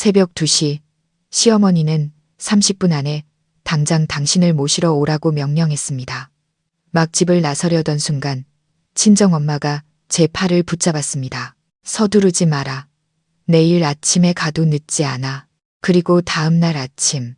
새벽 2시 시어머니는 30분 안에 당장 당신을 모시러 오라고 명령했습니다. 막 집을 나서려던 순간 친정엄마가 제 팔을 붙잡았습니다. 서두르지 마라. 내일 아침에 가도 늦지 않아. 그리고 다음 날 아침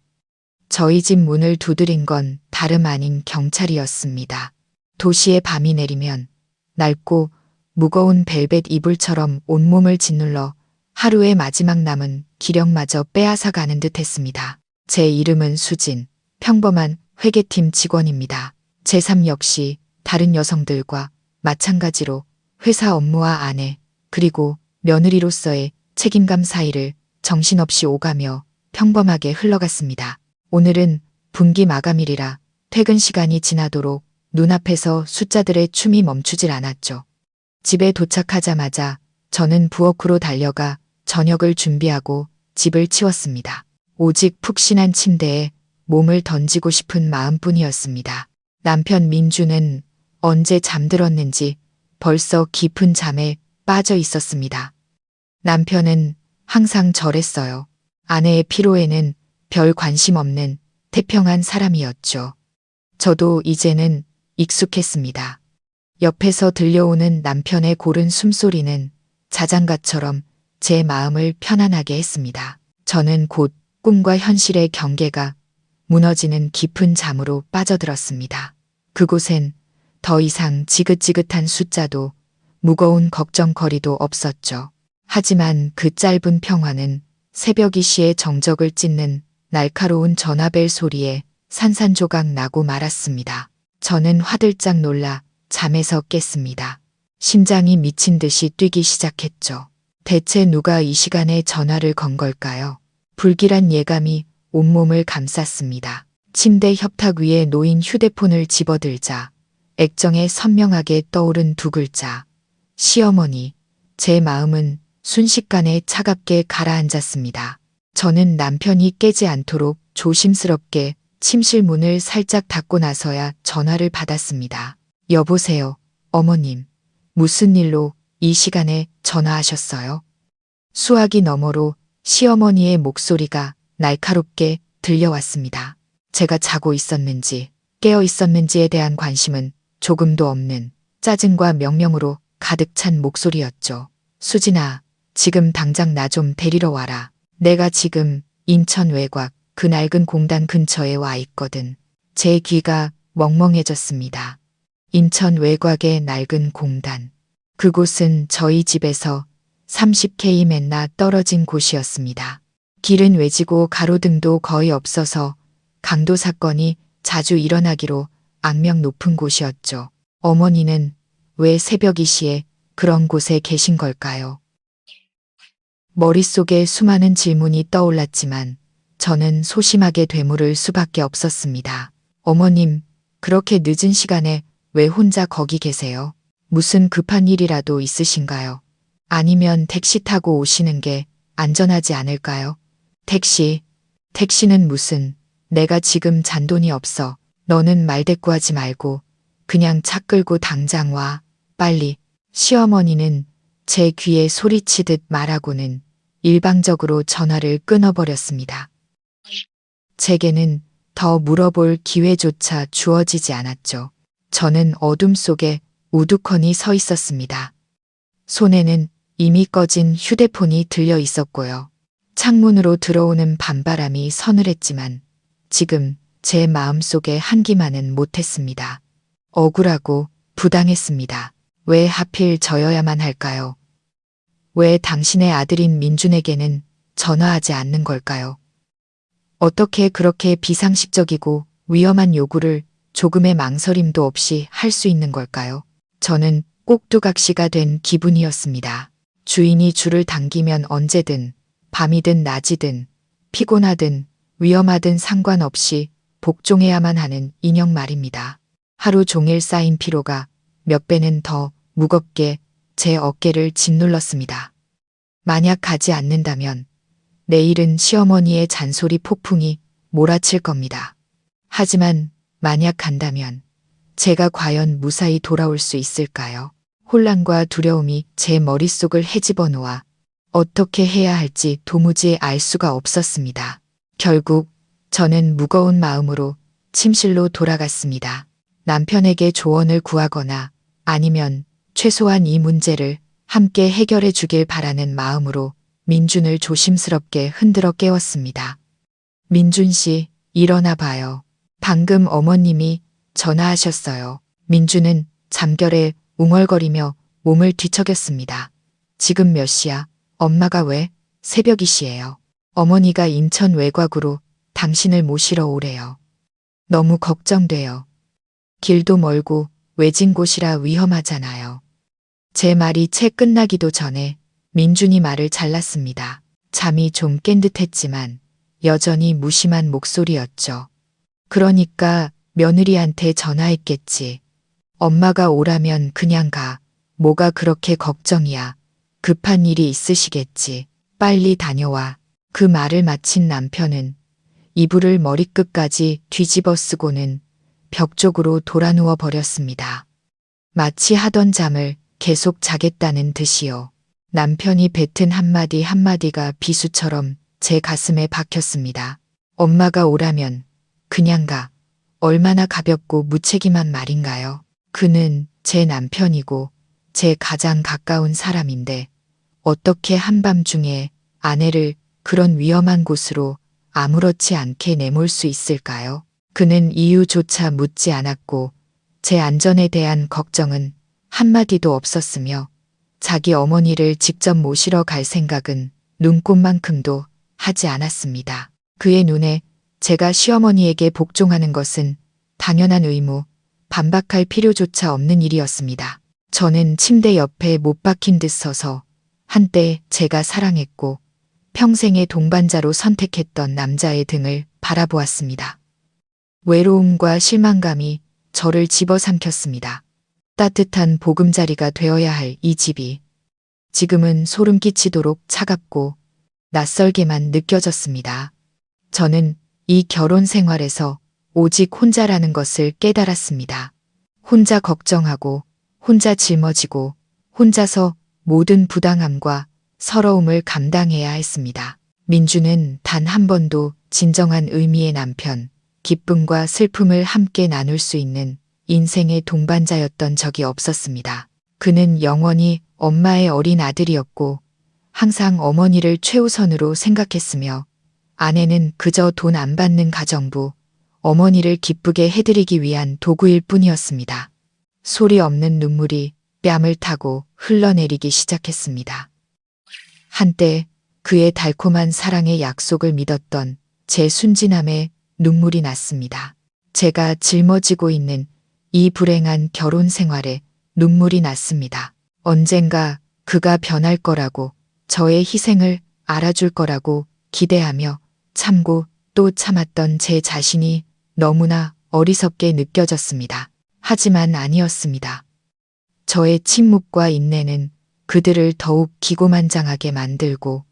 저희 집 문을 두드린 건 다름 아닌 경찰이었습니다. 도시의 밤이 내리면 낡고 무거운 벨벳 이불처럼 온몸을 짓눌러 하루의 마지막 남은 기력마저 빼앗아 가는 듯 했습니다. 제 이름은 수진, 평범한 회계팀 직원입니다. 제 삶 역시 다른 여성들과 마찬가지로 회사 업무와 아내, 그리고 며느리로서의 책임감 사이를 정신없이 오가며 평범하게 흘러갔습니다. 오늘은 분기 마감일이라 퇴근 시간이 지나도록 눈앞에서 숫자들의 춤이 멈추질 않았죠. 집에 도착하자마자 저는 부엌으로 달려가 저녁을 준비하고 집을 치웠습니다. 오직 푹신한 침대에 몸을 던지고 싶은 마음뿐이었습니다. 남편 민주는 언제 잠들었는지 벌써 깊은 잠에 빠져 있었습니다. 남편은 항상 저랬어요. 아내의 피로에는 별 관심 없는 태평한 사람이었죠. 저도 이제는 익숙했습니다. 옆에서 들려오는 남편의 고른 숨소리는 자장가처럼 제 마음을 편안하게 했습니다. 저는 곧 꿈과 현실의 경계가 무너지는 깊은 잠으로 빠져들었습니다. 그곳엔 더 이상 지긋지긋한 숫자도 무거운 걱정거리도 없었죠. 하지만 그 짧은 평화는 새벽 2시의 정적을 찢는 날카로운 전화벨 소리에 산산조각 나고 말았습니다. 저는 화들짝 놀라 잠에서 깼습니다. 심장이 미친 듯이 뛰기 시작했죠. 대체 누가 이 시간에 전화를 건 걸까요? 불길한 예감이 온몸을 감쌌습니다. 침대 협탁 위에 놓인 휴대폰을 집어들자 액정에 선명하게 떠오른 두 글자. 시어머니. 제 마음은 순식간에 차갑게 가라앉았습니다. 저는 남편이 깨지 않도록 조심스럽게 침실 문을 살짝 닫고 나서야 전화를 받았습니다. 여보세요, 어머님. 무슨 일로 이 시간에 전화하셨어요? 수화기 너머로 시어머니의 목소리가 날카롭게 들려왔습니다. 제가 자고 있었는지 깨어 있었는지에 대한 관심은 조금도 없는 짜증과 명령으로 가득 찬 목소리였죠. 수진아, 지금 당장 나 좀 데리러 와라. 내가 지금 인천 외곽 그 낡은 공단 근처에 와 있거든. 제 귀가 멍멍해졌습니다. 인천 외곽의 낡은 공단. 그곳은 저희 집에서 30km나 떨어진 곳이었습니다. 길은 외지고 가로등도 거의 없어서 강도 사건이 자주 일어나기로 악명 높은 곳이었죠. 어머니는 왜 새벽 2시에 그런 곳에 계신 걸까요? 머릿속에 수많은 질문이 떠올랐지만 저는 소심하게 되물을 수밖에 없었습니다. 어머님, 그렇게 늦은 시간에 왜 혼자 거기 계세요? 무슨 급한 일이라도 있으신가요? 아니면 택시 타고 오시는 게 안전하지 않을까요? 택시는 무슨, 내가 지금 잔돈이 없어. 너는 말대꾸하지 말고 그냥 차 끌고 당장 와. 빨리. 시어머니는 제 귀에 소리치듯 말하고는 일방적으로 전화를 끊어버렸습니다. 제게는 더 물어볼 기회조차 주어지지 않았죠. 저는 어둠 속에 우두커니 서 있었습니다. 손에는 이미 꺼진 휴대폰이 들려 있었고요. 창문으로 들어오는 밤바람이 서늘했지만 지금 제 마음속에 한기만은 못했습니다. 억울하고 부당했습니다. 왜 하필 저여야만 할까요? 왜 당신의 아들인 민준에게는 전화하지 않는 걸까요? 어떻게 그렇게 비상식적이고 위험한 요구를 조금의 망설임도 없이 할 수 있는 걸까요? 저는 꼭두각시가 된 기분이었습니다. 주인이 줄을 당기면 언제든, 밤이든 낮이든, 피곤하든 위험하든 상관없이 복종해야만 하는 인형 말입니다. 하루 종일 쌓인 피로가 몇 배는 더 무겁게 제 어깨를 짓눌렀습니다. 만약 가지 않는다면 내일은 시어머니의 잔소리 폭풍이 몰아칠 겁니다. 하지만 만약 간다면 제가 과연 무사히 돌아올 수 있을까요? 혼란과 두려움이 제 머릿속을 헤집어 놓아 어떻게 해야 할지 도무지 알 수가 없었습니다. 결국 저는 무거운 마음으로 침실로 돌아갔습니다. 남편에게 조언을 구하거나 아니면 최소한 이 문제를 함께 해결해 주길 바라는 마음으로 민준을 조심스럽게 흔들어 깨웠습니다. 민준 씨, 일어나 봐요. 방금 어머님이 전화하셨어요. 민준은 잠결에 웅얼거리며 몸을 뒤척였습니다. 지금 몇 시야? 엄마가 왜? 새벽이시에요. 어머니가 인천 외곽으로 당신을 모시러 오래요. 너무 걱정돼요. 길도 멀고 외진 곳이라 위험하잖아요. 제 말이 채 끝나기도 전에 민준이 말을 잘랐습니다. 잠이 좀 깬 듯했지만 여전히 무심한 목소리였죠. 그러니까 며느리한테 전화했겠지. 엄마가 오라면 그냥 가. 뭐가 그렇게 걱정이야. 급한 일이 있으시겠지. 빨리 다녀와. 그 말을 마친 남편은 이불을 머리끝까지 뒤집어 쓰고는 벽 쪽으로 돌아누워 버렸습니다. 마치 하던 잠을 계속 자겠다는 듯이요. 남편이 뱉은 한마디 한마디가 비수처럼 제 가슴에 박혔습니다. 엄마가 오라면 그냥 가. 얼마나 가볍고 무책임한 말인가요? 그는 제 남편이고 제 가장 가까운 사람인데 어떻게 한밤중에 아내를 그런 위험한 곳으로 아무렇지 않게 내몰 수 있을까요? 그는 이유조차 묻지 않았고 제 안전에 대한 걱정은 한마디도 없었으며 자기 어머니를 직접 모시러 갈 생각은 눈꼽만큼도 하지 않았습니다. 그의 눈에 제가 시어머니에게 복종하는 것은 당연한 의무, 반박할 필요조차 없는 일이었습니다. 저는 침대 옆에 못 박힌 듯 서서 한때 제가 사랑했고 평생의 동반자로 선택했던 남자의 등을 바라보았습니다. 외로움과 실망감이 저를 집어삼켰습니다. 따뜻한 보금자리가 되어야 할 이 집이 지금은 소름 끼치도록 차갑고 낯설게만 느껴졌습니다. 저는 이 결혼 생활에서 오직 혼자라는 것을 깨달았습니다. 혼자 걱정하고 혼자 짊어지고 혼자서 모든 부당함과 서러움을 감당해야 했습니다. 민주는 단 한 번도 진정한 의미의 남편, 기쁨과 슬픔을 함께 나눌 수 있는 인생의 동반자였던 적이 없었습니다. 그는 영원히 엄마의 어린 아들이었고 항상 어머니를 최우선으로 생각했으며 아내는 그저 돈 안 받는 가정부, 어머니를 기쁘게 해드리기 위한 도구일 뿐이었습니다. 소리 없는 눈물이 뺨을 타고 흘러내리기 시작했습니다. 한때 그의 달콤한 사랑의 약속을 믿었던 제 순진함에 눈물이 났습니다. 제가 짊어지고 있는 이 불행한 결혼 생활에 눈물이 났습니다. 언젠가 그가 변할 거라고, 저의 희생을 알아줄 거라고 기대하며 참고 또 참았던 제 자신이 너무나 어리석게 느껴졌습니다. 하지만 아니었습니다. 저의 침묵과 인내는 그들을 더욱 기고만장하게 만들고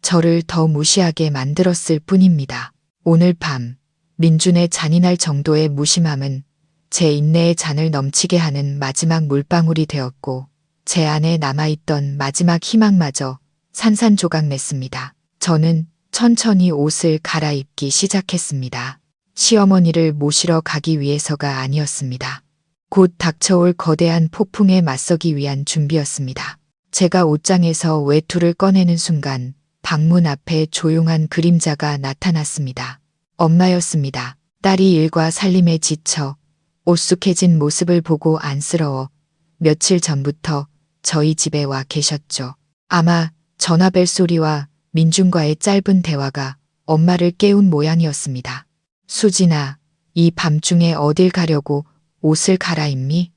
저를 더 무시하게 만들었을 뿐입니다. 오늘 밤 민준의 잔인할 정도의 무심함은 제 인내의 잔을 넘치게 하는 마지막 물방울이 되었고 제 안에 남아있던 마지막 희망마저 산산조각 냈습니다. 저는 천천히 옷을 갈아입기 시작했습니다. 시어머니를 모시러 가기 위해서가 아니었습니다. 곧 닥쳐올 거대한 폭풍에 맞서기 위한 준비였습니다. 제가 옷장에서 외투를 꺼내는 순간 방문 앞에 조용한 그림자가 나타났습니다. 엄마였습니다. 딸이 일과 살림에 지쳐 오쑥해진 모습을 보고 안쓰러워 며칠 전부터 저희 집에 와 계셨죠. 아마 전화벨 소리와 민준과의 짧은 대화가 엄마를 깨운 모양이었습니다. 수진아, 이 밤중에 어딜 가려고 옷을 갈아입니?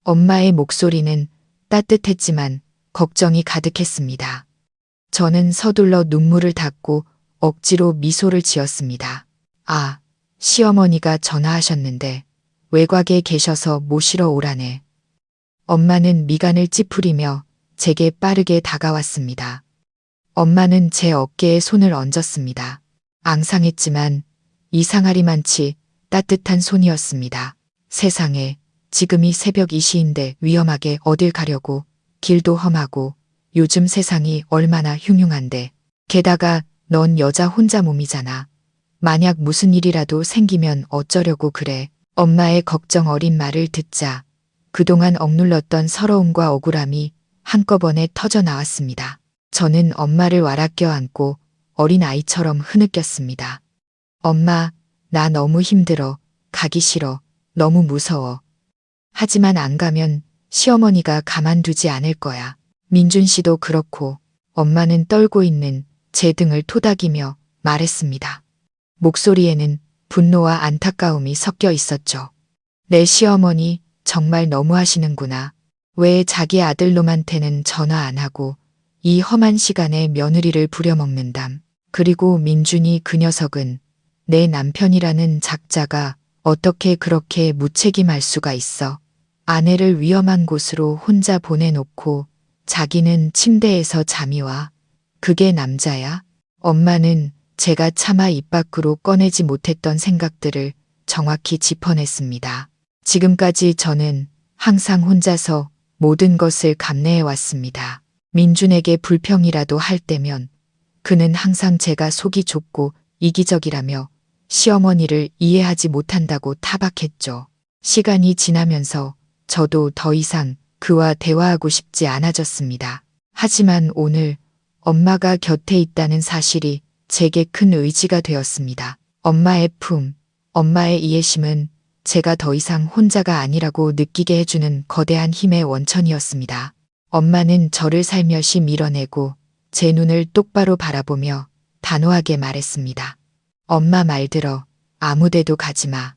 엄마의 목소리는 따뜻했지만 걱정이 가득했습니다. 저는 서둘러 눈물을 닦고 억지로 미소를 지었습니다. 아, 시어머니가 전화하셨는데 외곽에 계셔서 모시러 오라네. 엄마는 미간을 찌푸리며 제게 빠르게 다가왔습니다. 엄마는 제 어깨에 손을 얹었습니다. 앙상했지만 이상하리만치 따뜻한 손이었습니다. 세상에, 지금이 새벽 2시인데 위험하게 어딜 가려고, 길도 험하고 요즘 세상이 얼마나 흉흉한데. 게다가 넌 여자 혼자 몸이잖아. 만약 무슨 일이라도 생기면 어쩌려고 그래. 엄마의 걱정 어린 말을 듣자 그동안 억눌렀던 서러움과 억울함이 한꺼번에 터져 나왔습니다. 저는 엄마를 와락 껴안고 어린 아이처럼 흐느꼈습니다. 엄마, 나 너무 힘들어. 가기 싫어. 너무 무서워. 하지만 안 가면 시어머니가 가만두지 않을 거야. 민준 씨도 그렇고. 엄마는 떨고 있는 제 등을 토닥이며 말했습니다. 목소리에는 분노와 안타까움이 섞여 있었죠. 내 시어머니 정말 너무하시는구나. 왜 자기 아들놈한테는 전화 안 하고 이 험한 시간에 며느리를 부려먹는담. 그리고 민준이 그 녀석은 내 남편이라는 작자가 어떻게 그렇게 무책임할 수가 있어. 아내를 위험한 곳으로 혼자 보내놓고 자기는 침대에서 잠이 와. 그게 남자야? 엄마는 제가 차마 입 밖으로 꺼내지 못했던 생각들을 정확히 짚어냈습니다. 지금까지 저는 항상 혼자서 모든 것을 감내해 왔습니다. 민준에게 불평이라도 할 때면 그는 항상 제가 속이 좁고 이기적이라며 시어머니를 이해하지 못한다고 타박했죠. 시간이 지나면서 저도 더 이상 그와 대화하고 싶지 않아졌습니다. 하지만 오늘 엄마가 곁에 있다는 사실이 제게 큰 의지가 되었습니다. 엄마의 품, 엄마의 이해심은 제가 더 이상 혼자가 아니라고 느끼게 해주는 거대한 힘의 원천이었습니다. 엄마는 저를 살며시 밀어내고 제 눈을 똑바로 바라보며 단호하게 말했습니다. 엄마 말 들어. 아무데도 가지 마.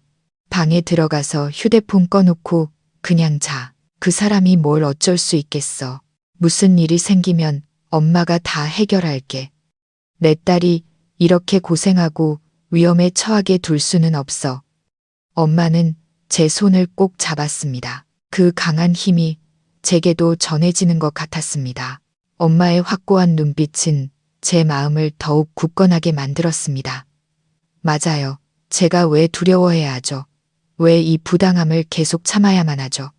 방에 들어가서 휴대폰 꺼놓고 그냥 자. 그 사람이 뭘 어쩔 수 있겠어. 무슨 일이 생기면 엄마가 다 해결할게. 내 딸이 이렇게 고생하고 위험에 처하게 둘 수는 없어. 엄마는 제 손을 꼭 잡았습니다. 그 강한 힘이 제게도 전해지는 것 같았습니다. 엄마의 확고한 눈빛은 제 마음을 더욱 굳건하게 만들었습니다. 맞아요. 제가 왜 두려워해야 하죠? 왜 이 부당함을 계속 참아야만 하죠?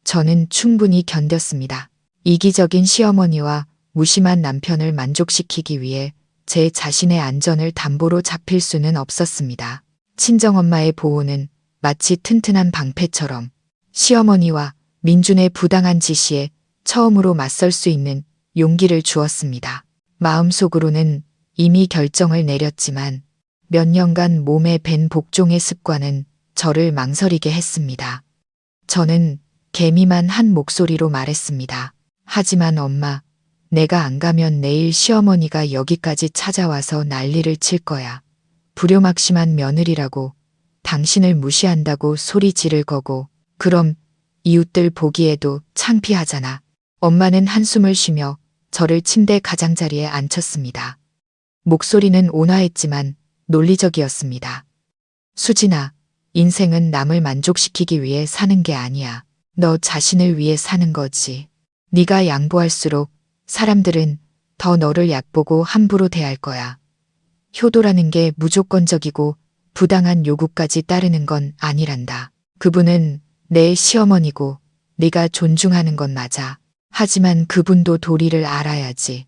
저는 충분히 견뎠습니다. 이기적인 시어머니와 무심한 남편을 만족시키기 위해 제 자신의 안전을 담보로 잡힐 수는 없었습니다. 친정엄마의 보호는 마치 튼튼한 방패처럼 시어머니와 민준의 부당한 지시에 처음으로 맞설 수 있는 용기를 주었습니다. 마음속으로는 이미 결정을 내렸지만 몇 년간 몸에 밴 복종의 습관은 저를 망설이게 했습니다. 저는 개미만 한 목소리로 말했습니다. 하지만 엄마, 내가 안 가면 내일 시어머니가 여기까지 찾아와서 난리를 칠 거야. 불효막심한 며느리라고, 당신을 무시한다고 소리 지를 거고, 그럼 이웃들 보기에도 창피하잖아. 엄마는 한숨을 쉬며 저를 침대 가장자리에 앉혔습니다. 목소리는 온화했지만 논리적이었습니다. 수진아, 인생은 남을 만족시키기 위해 사는 게 아니야. 너 자신을 위해 사는 거지. 네가 양보할수록 사람들은 더 너를 얕보고 함부로 대할 거야. 효도라는 게 무조건적이고 부당한 요구까지 따르는 건 아니란다. 그분은 내 시어머니고 네가 존중하는 건 맞아. 하지만 그분도 도리를 알아야지.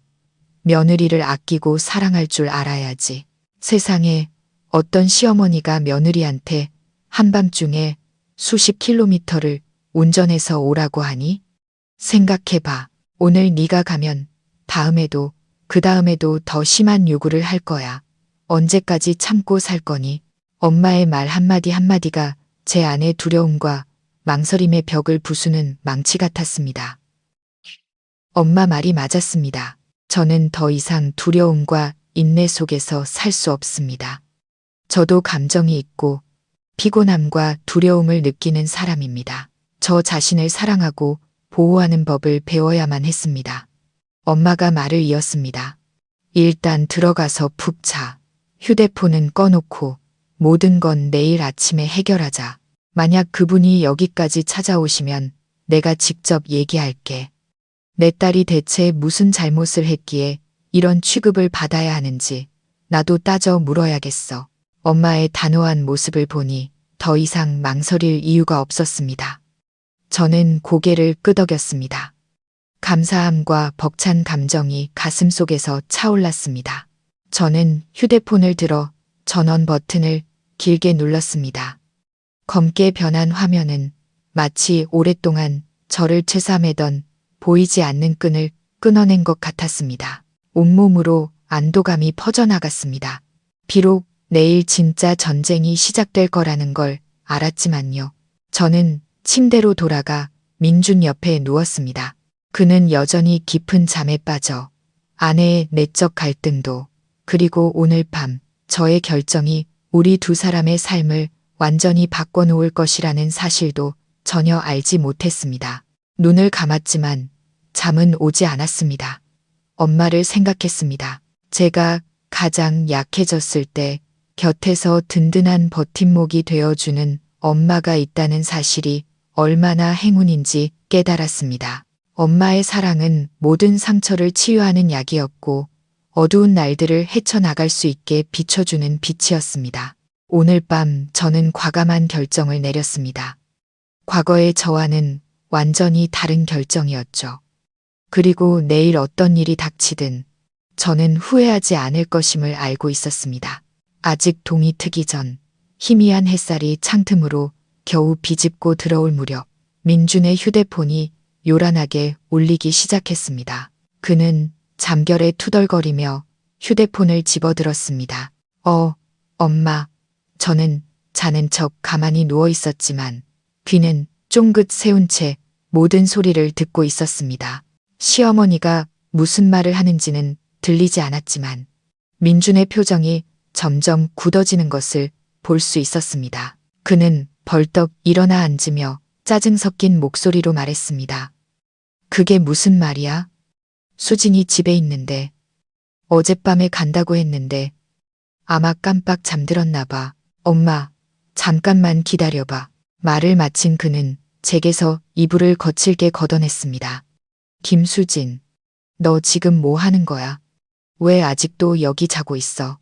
며느리를 아끼고 사랑할 줄 알아야지. 세상에 어떤 시어머니가 며느리한테 한밤중에 수십 킬로미터를 운전해서 오라고 하니? 생각해봐. 오늘 네가 가면 다음에도 그 다음에도 더 심한 요구를 할 거야. 언제까지 참고 살 거니? 엄마의 말 한마디 한마디가 제 안의 두려움과 망설임의 벽을 부수는 망치 같았습니다. 엄마 말이 맞았습니다. 저는 더 이상 두려움과 인내 속에서 살 수 없습니다. 저도 감정이 있고 피곤함과 두려움을 느끼는 사람입니다. 저 자신을 사랑하고 보호하는 법을 배워야만 했습니다. 엄마가 말을 이었습니다. 일단 들어가서 푹 자. 휴대폰은 꺼놓고 모든 건 내일 아침에 해결하자. 만약 그분이 여기까지 찾아오시면 내가 직접 얘기할게. 내 딸이 대체 무슨 잘못을 했기에 이런 취급을 받아야 하는지 나도 따져 물어야겠어. 엄마의 단호한 모습을 보니 더 이상 망설일 이유가 없었습니다. 저는 고개를 끄덕였습니다. 감사함과 벅찬 감정이 가슴속에서 차올랐습니다. 저는 휴대폰을 들어 전원 버튼을 길게 눌렀습니다. 검게 변한 화면은 마치 오랫동안 저를 최삼해던 보이지 않는 끈을 끊어낸 것 같았습니다. 온몸으로 안도감이 퍼져나갔습니다. 비록 내일 진짜 전쟁이 시작될 거라는 걸 알았지만요. 저는 침대로 돌아가 민준 옆에 누웠습니다. 그는 여전히 깊은 잠에 빠져 아내의 내적 갈등도 그리고 오늘 밤 저의 결정이 우리 두 사람의 삶을 완전히 바꿔놓을 것이라는 사실도 전혀 알지 못했습니다. 눈을 감았지만 잠은 오지 않았습니다. 엄마를 생각했습니다. 제가 가장 약해졌을 때 곁에서 든든한 버팀목이 되어주는 엄마가 있다는 사실이 얼마나 행운인지 깨달았습니다. 엄마의 사랑은 모든 상처를 치유하는 약이었고 어두운 날들을 헤쳐나갈 수 있게 비춰주는 빛이었습니다. 오늘 밤 저는 과감한 결정을 내렸습니다. 과거의 저와는 완전히 다른 결정이었죠. 그리고 내일 어떤 일이 닥치든 저는 후회하지 않을 것임을 알고 있었습니다. 아직 동이 트기 전 희미한 햇살이 창틈으로 겨우 비집고 들어올 무렵 민준의 휴대폰이 요란하게 울리기 시작했습니다. 그는 잠결에 투덜거리며 휴대폰을 집어들었습니다. 엄마. 저는 자는 척 가만히 누워 있었지만 귀는 쫑긋 세운 채 모든 소리를 듣고 있었습니다. 시어머니가 무슨 말을 하는지는 들리지 않았지만 민준의 표정이 점점 굳어지는 것을 볼 수 있었습니다. 그는 벌떡 일어나 앉으며 짜증 섞인 목소리로 말했습니다. 그게 무슨 말이야? 수진이 집에 있는데 어젯밤에 간다고 했는데 아마 깜빡 잠들었나 봐. 엄마, 잠깐만 기다려봐. 말을 마친 그는 제게서 이불을 거칠게 걷어냈습니다. 김수진, 너 지금 뭐 하는 거야? 왜 아직도 여기 자고 있어?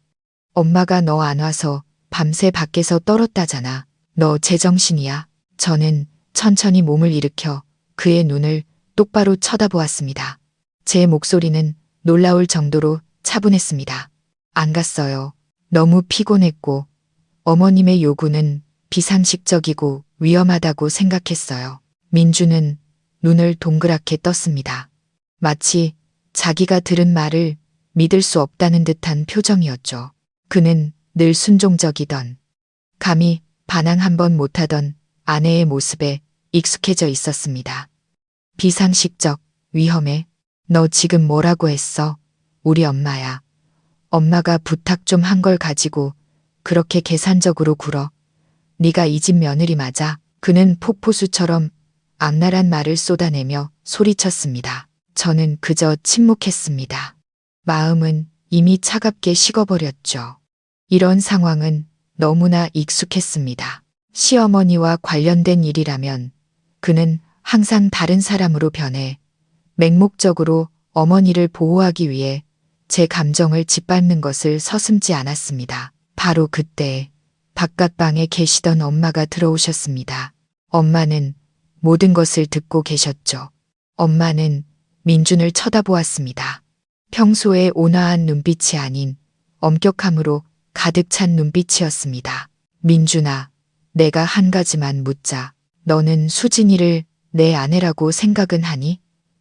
엄마가 너 안 와서 밤새 밖에서 떨었다잖아. 너 제정신이야? 저는 천천히 몸을 일으켜 그의 눈을 똑바로 쳐다보았습니다. 제 목소리는 놀라울 정도로 차분했습니다. 안 갔어요. 너무 피곤했고 어머님의 요구는 비상식적이고 위험하다고 생각했어요. 민주는 눈을 동그랗게 떴습니다. 마치 자기가 들은 말을 믿을 수 없다는 듯한 표정이었죠. 그는 늘 순종적이던, 감히 반항 한 번 못하던 아내의 모습에 익숙해져 있었습니다. 비상식적, 위험해. 너 지금 뭐라고 했어? 우리 엄마야. 엄마가 부탁 좀 한 걸 가지고 그렇게 계산적으로 굴어. 네가 이 집 며느리 맞아? 그는 폭포수처럼 악랄한 말을 쏟아내며 소리쳤습니다. 저는 그저 침묵했습니다. 마음은 이미 차갑게 식어버렸죠. 이런 상황은 너무나 익숙했습니다. 시어머니와 관련된 일이라면 그는 항상 다른 사람으로 변해 맹목적으로 어머니를 보호하기 위해 제 감정을 짓밟는 것을 서슴지 않았습니다. 바로 그때 바깥방에 계시던 엄마가 들어오셨습니다. 엄마는 모든 것을 듣고 계셨죠. 엄마는 민준을 쳐다보았습니다. 평소의 온화한 눈빛이 아닌 엄격함으로 가득 찬 눈빛이었습니다. 민준아, 내가 한 가지만 묻자. 너는 수진이를 내 아내라고 생각은 하니?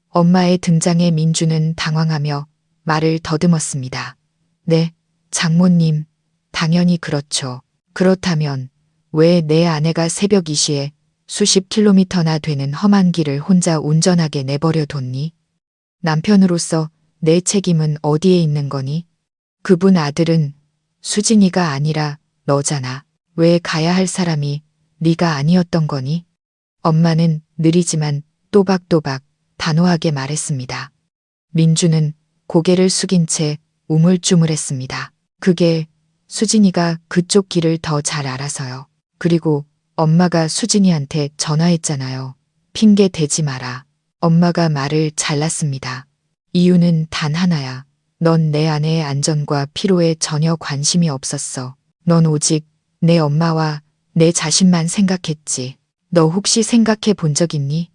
엄마의 등장에 민준은 당황하며 말을 더듬었습니다. 네, 장모님, 당연히 그렇죠. 그렇다면 왜 내 아내가 새벽 2시에 수십 킬로미터나 되는 험한 길을 혼자 운전하게 내버려 뒀니? 남편으로서 내 책임은 어디에 있는 거니? 그분 아들은 수진이가 아니라 너잖아. 왜 가야 할 사람이 네가 아니었던 거니? 엄마는 느리지만 또박또박 단호하게 말했습니다. 민주는 고개를 숙인 채 우물쭈물했습니다. 그게 수진이가 그쪽 길을 더 잘 알아서요. 그리고 엄마가 수진이한테 전화했잖아요. 핑계 대지 마라. 엄마가 말을 잘랐습니다. 이유는 단 하나야. 넌 내 아내의 안전과 피로에 전혀 관심이 없었어. 넌 오직 내 엄마와 내 자신만 생각했지. 너 혹시 생각해 본 적 있니?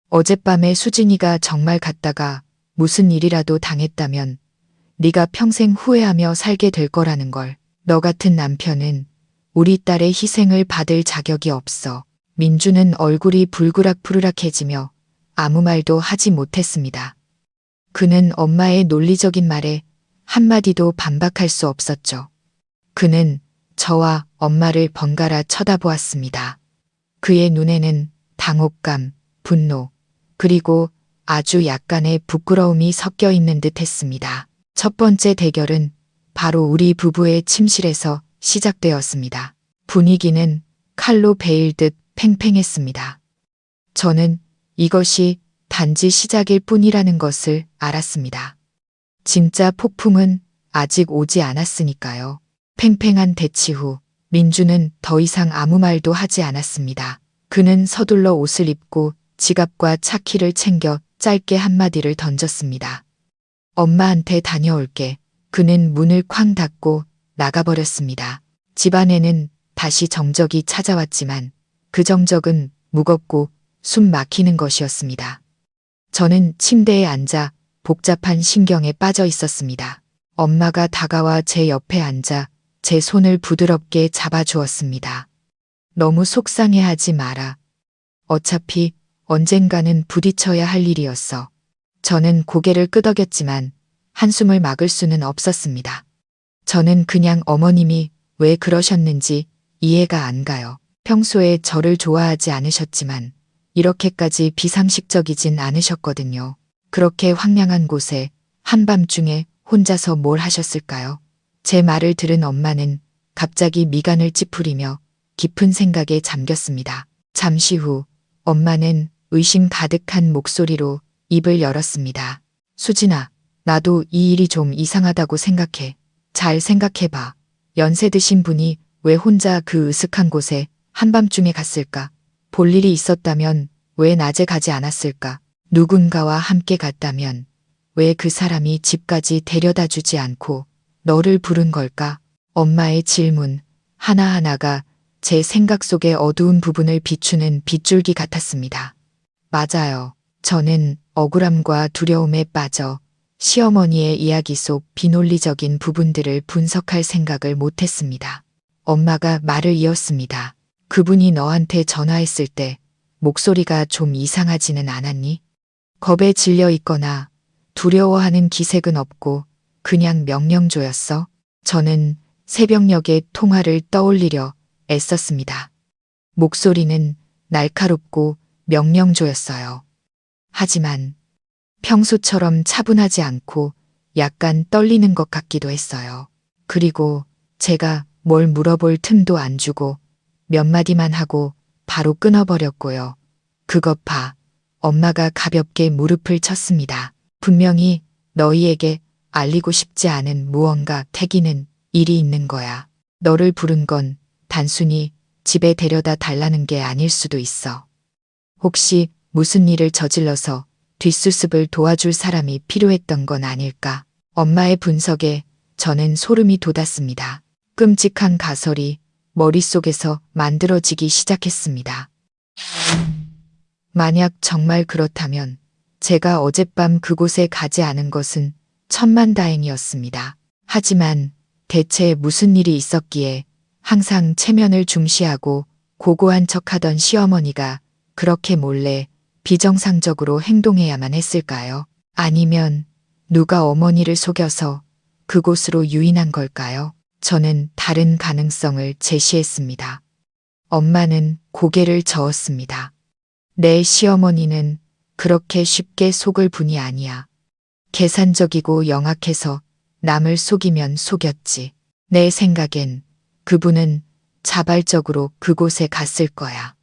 어젯밤에 수진이가 정말 갔다가 무슨 일이라도 당했다면 네가 평생 후회하며 살게 될 거라는 걸. 너 같은 남편은 우리 딸의 희생을 받을 자격이 없어. 민주는 얼굴이 불그락부르락해지며 아무 말도 하지 못했습니다. 그는 엄마의 논리적인 말에 한마디도 반박할 수 없었죠. 그는 저와 엄마를 번갈아 쳐다보았습니다. 그의 눈에는 당혹감, 분노, 그리고 아주 약간의 부끄러움이 섞여 있는 듯 했습니다. 첫 번째 대결은 바로 우리 부부의 침실에서 시작되었습니다. 분위기는 칼로 베일듯 팽팽했습니다. 저는 이것이 단지 시작일 뿐이라는 것을 알았습니다. 진짜 폭풍은 아직 오지 않았으니까요. 팽팽한 대치 후 민주는 더 이상 아무 말도 하지 않았습니다. 그는 서둘러 옷을 입고 지갑과 차키를 챙겨 짧게 한마디를 던졌습니다. 엄마한테 다녀올게. 그는 문을 쾅 닫고 나가버렸습니다. 집안에는 다시 정적이 찾아왔지만 그 정적은 무겁고 숨 막히는 것이었습니다. 저는 침대에 앉아 복잡한 신경에 빠져 있었습니다. 엄마가 다가와 제 옆에 앉아 제 손을 부드럽게 잡아주었습니다. 너무 속상해하지 마라. 어차피 언젠가는 부딪혀야 할 일이었어. 저는 고개를 끄덕였지만 한숨을 막을 수는 없었습니다. 저는 그냥 어머님이 왜 그러셨는지 이해가 안 가요. 평소에 저를 좋아하지 않으셨지만 이렇게까지 비상식적이진 않으셨거든요. 그렇게 황량한 곳에 한밤중에 혼자서 뭘 하셨을까요? 제 말을 들은 엄마는 갑자기 미간을 찌푸리며 깊은 생각에 잠겼습니다. 잠시 후 엄마는 의심 가득한 목소리로 입을 열었습니다. 수진아, 나도 이 일이 좀 이상하다고 생각해. 잘 생각해봐. 연세 드신 분이 왜 혼자 그 으슥한 곳에 한밤중에 갔을까? 볼 일이 있었다면 왜 낮에 가지 않았을까? 누군가와 함께 갔다면 왜 그 사람이 집까지 데려다 주지 않고 너를 부른 걸까? 엄마의 질문 하나하나가 제 생각 속의 어두운 부분을 비추는 빗줄기 같았습니다. 맞아요. 저는 억울함과 두려움에 빠져 시어머니의 이야기 속 비논리적인 부분들을 분석할 생각을 못했습니다. 엄마가 말을 이었습니다. 그분이 너한테 전화했을 때 목소리가 좀 이상하지는 않았니? 겁에 질려 있거나 두려워하는 기색은 없고 그냥 명령조였어. 저는 새벽녘의 통화를 떠올리려 애썼습니다. 목소리는 날카롭고 명령조였어요. 하지만 평소처럼 차분하지 않고 약간 떨리는 것 같기도 했어요. 그리고 제가 뭘 물어볼 틈도 안 주고 몇 마디만 하고 바로 끊어버렸고요. 그것 봐. 엄마가 가볍게 무릎을 쳤습니다. 분명히 너희에게 알리고 싶지 않은 무언가 태기는 일이 있는 거야. 너를 부른 건 단순히 집에 데려다 달라는 게 아닐 수도 있어. 혹시 무슨 일을 저질러서 뒷수습을 도와줄 사람이 필요했던 건 아닐까? 엄마의 분석에 저는 소름이 돋았습니다. 끔찍한 가설이 머릿속에서 만들어지기 시작했습니다. 만약 정말 그렇다면 제가 어젯밤 그곳에 가지 않은 것은 천만다행이었습니다. 하지만 대체 무슨 일이 있었기에 항상 체면을 중시하고 고고한 척하던 시어머니가 그렇게 몰래 비정상적으로 행동해야만 했을까요? 아니면 누가 어머니를 속여서 그곳으로 유인한 걸까요? 저는 다른 가능성을 제시했습니다. 엄마는 고개를 저었습니다. 내 시어머니는 그렇게 쉽게 속을 분이 아니야. 계산적이고 영악해서 남을 속이면 속였지. 내 생각엔 그분은 자발적으로 그곳에 갔을 거야.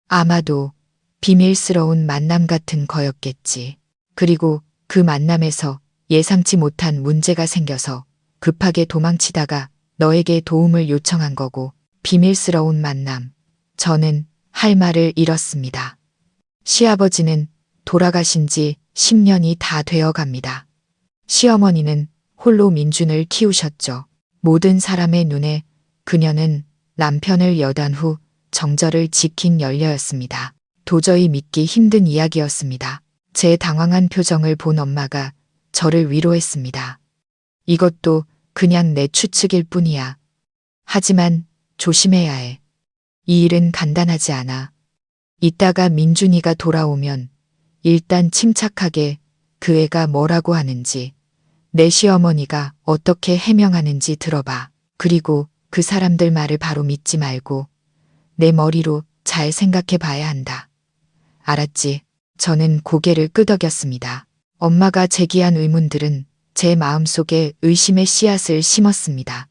아마도 비밀스러운 만남 같은 거였겠지. 그리고 그 만남에서 예상치 못한 문제가 생겨서 급하게 도망치다가 너에게 도움을 요청한 거고 비밀스러운 만남. 저는 할 말을 잃었습니다. 시아버지는 돌아가신 지 10년이 다 되어 갑니다. 시어머니는 홀로 민준을 키우셨죠. 모든 사람의 눈에 그녀는 남편을 여단 후 정절을 지킨 연려였습니다. 도저히 믿기 힘든 이야기였습니다. 제 당황한 표정을 본 엄마가 저를 위로했습니다. 이것도 그냥 내 추측일 뿐이야. 하지만 조심해야 해. 이 일은 간단하지 않아. 이따가 민준이가 돌아오면 일단 침착하게 그 애가 뭐라고 하는지, 내 시어머니가 어떻게 해명하는지 들어봐. 그리고 그 사람들 말을 바로 믿지 말고 내 머리로 잘 생각해 봐야 한다. 알았지? 저는 고개를 끄덕였습니다. 엄마가 제기한 의문들은 제 마음속에 의심의 씨앗을 심었습니다.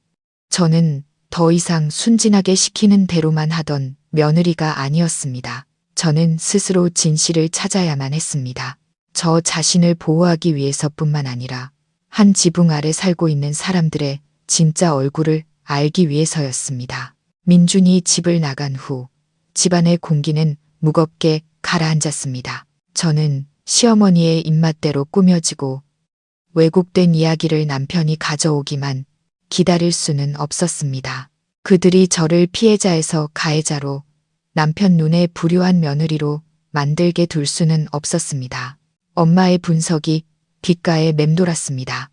저는 더 이상 순진하게 시키는 대로만 하던 며느리가 아니었습니다. 저는 스스로 진실을 찾아야만 했습니다. 저 자신을 보호하기 위해서뿐만 아니라 한 지붕 아래 살고 있는 사람들의 진짜 얼굴을 알기 위해서였습니다. 민준이 집을 나간 후 집안의 공기는 무겁게 가라앉았습니다. 저는 시어머니의 입맛대로 꾸며지고 왜곡된 이야기를 남편이 가져오기만 기다릴 수는 없었습니다. 그들이 저를 피해자에서 가해자로, 남편 눈에 불효한 며느리로 만들게 둘 수는 없었습니다. 엄마의 분석이 귓가에 맴돌았습니다.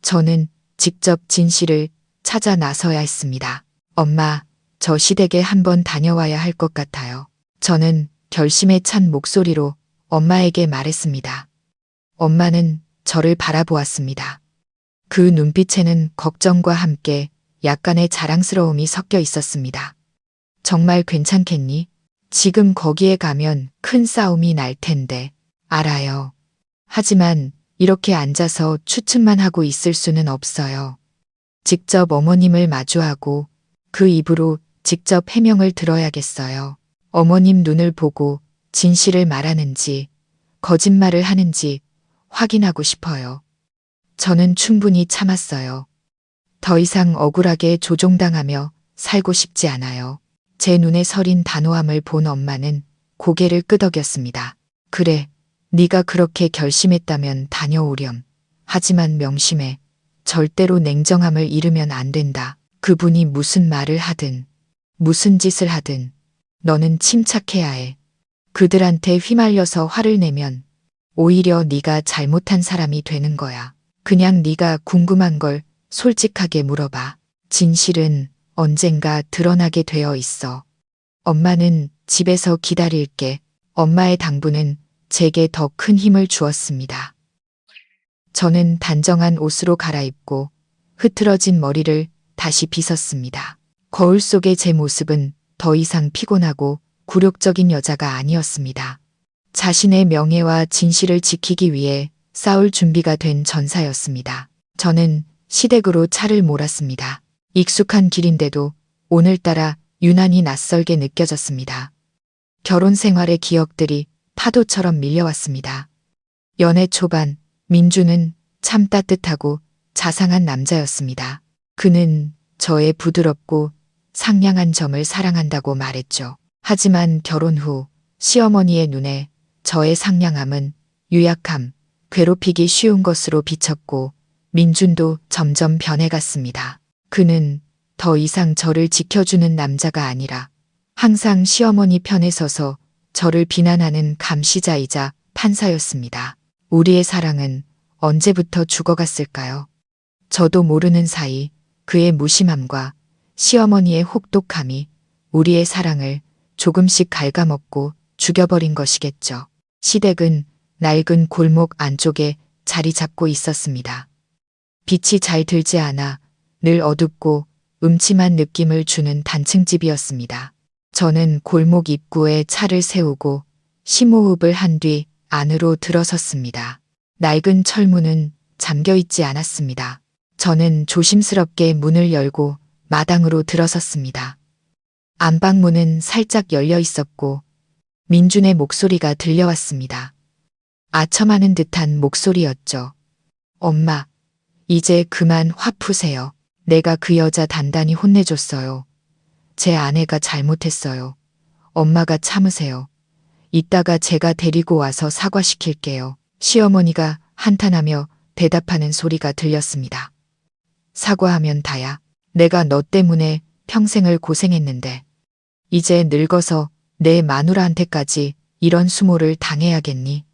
저는 직접 진실을 찾아 나서야 했습니다. 엄마, 저 시댁에 한번 다녀와야 할 것 같아요. 저는 결심에 찬 목소리로 엄마에게 말했습니다. 엄마는 저를 바라보았습니다. 그 눈빛에는 걱정과 함께 약간의 자랑스러움이 섞여 있었습니다. 정말 괜찮겠니? 지금 거기에 가면 큰 싸움이 날 텐데. 알아요. 하지만 이렇게 앉아서 추측만 하고 있을 수는 없어요. 직접 어머님을 마주하고 그 입으로 직접 해명을 들어야겠어요. 어머님 눈을 보고 진실을 말하는지 거짓말을 하는지 확인하고 싶어요. 저는 충분히 참았어요. 더 이상 억울하게 조종당하며 살고 싶지 않아요. 제 눈에 서린 단호함을 본 엄마는 고개를 끄덕였습니다. 그래, 네가 그렇게 결심했다면 다녀오렴. 하지만 명심해. 절대로 냉정함을 잃으면 안 된다. 그분이 무슨 말을 하든 무슨 짓을 하든 너는 침착해야 해. 그들한테 휘말려서 화를 내면 오히려 네가 잘못한 사람이 되는 거야. 그냥 네가 궁금한 걸 솔직하게 물어봐. 진실은 언젠가 드러나게 되어 있어. 엄마는 집에서 기다릴게. 엄마의 당부는 제게 더 큰 힘을 주었습니다. 저는 단정한 옷으로 갈아입고 흐트러진 머리를 다시 빗었습니다. 거울 속의 제 모습은 더 이상 피곤하고 굴욕적인 여자가 아니었습니다. 자신의 명예와 진실을 지키기 위해 싸울 준비가 된 전사였습니다. 저는 시댁으로 차를 몰았습니다. 익숙한 길인데도 오늘따라 유난히 낯설게 느껴졌습니다. 결혼 생활의 기억들이 파도처럼 밀려왔습니다. 연애 초반, 민주는 참 따뜻하고 자상한 남자였습니다. 그는 저의 부드럽고 상냥한 점을 사랑한다고 말했죠. 하지만 결혼 후 시어머니의 눈에 저의 상냥함은 유약함, 괴롭히기 쉬운 것으로 비쳤고 민준도 점점 변해갔습니다. 그는 더 이상 저를 지켜주는 남자가 아니라 항상 시어머니 편에 서서 저를 비난하는 감시자이자 판사였습니다. 우리의 사랑은 언제부터 죽어갔을까요? 저도 모르는 사이 그의 무심함과 시어머니의 혹독함이 우리의 사랑을 조금씩 갉아먹고 죽여버린 것이겠죠. 시댁은 낡은 골목 안쪽에 자리 잡고 있었습니다. 빛이 잘 들지 않아 늘 어둡고 음침한 느낌을 주는 단층집이었습니다. 저는 골목 입구에 차를 세우고 심호흡을 한 뒤 안으로 들어섰습니다. 낡은 철문은 잠겨 있지 않았습니다. 저는 조심스럽게 문을 열고 마당으로 들어섰습니다. 안방문은 살짝 열려 있었고 민준의 목소리가 들려왔습니다. 아첨하는 듯한 목소리였죠. 엄마, 이제 그만 화 푸세요. 내가 그 여자 단단히 혼내줬어요. 제 아내가 잘못했어요. 엄마가 참으세요. 이따가 제가 데리고 와서 사과시킬게요. 시어머니가 한탄하며 대답하는 소리가 들렸습니다. 사과하면 다야. 내가 너 때문에 평생을 고생했는데 이제 늙어서 내 마누라한테까지 이런 수모를 당해야겠니?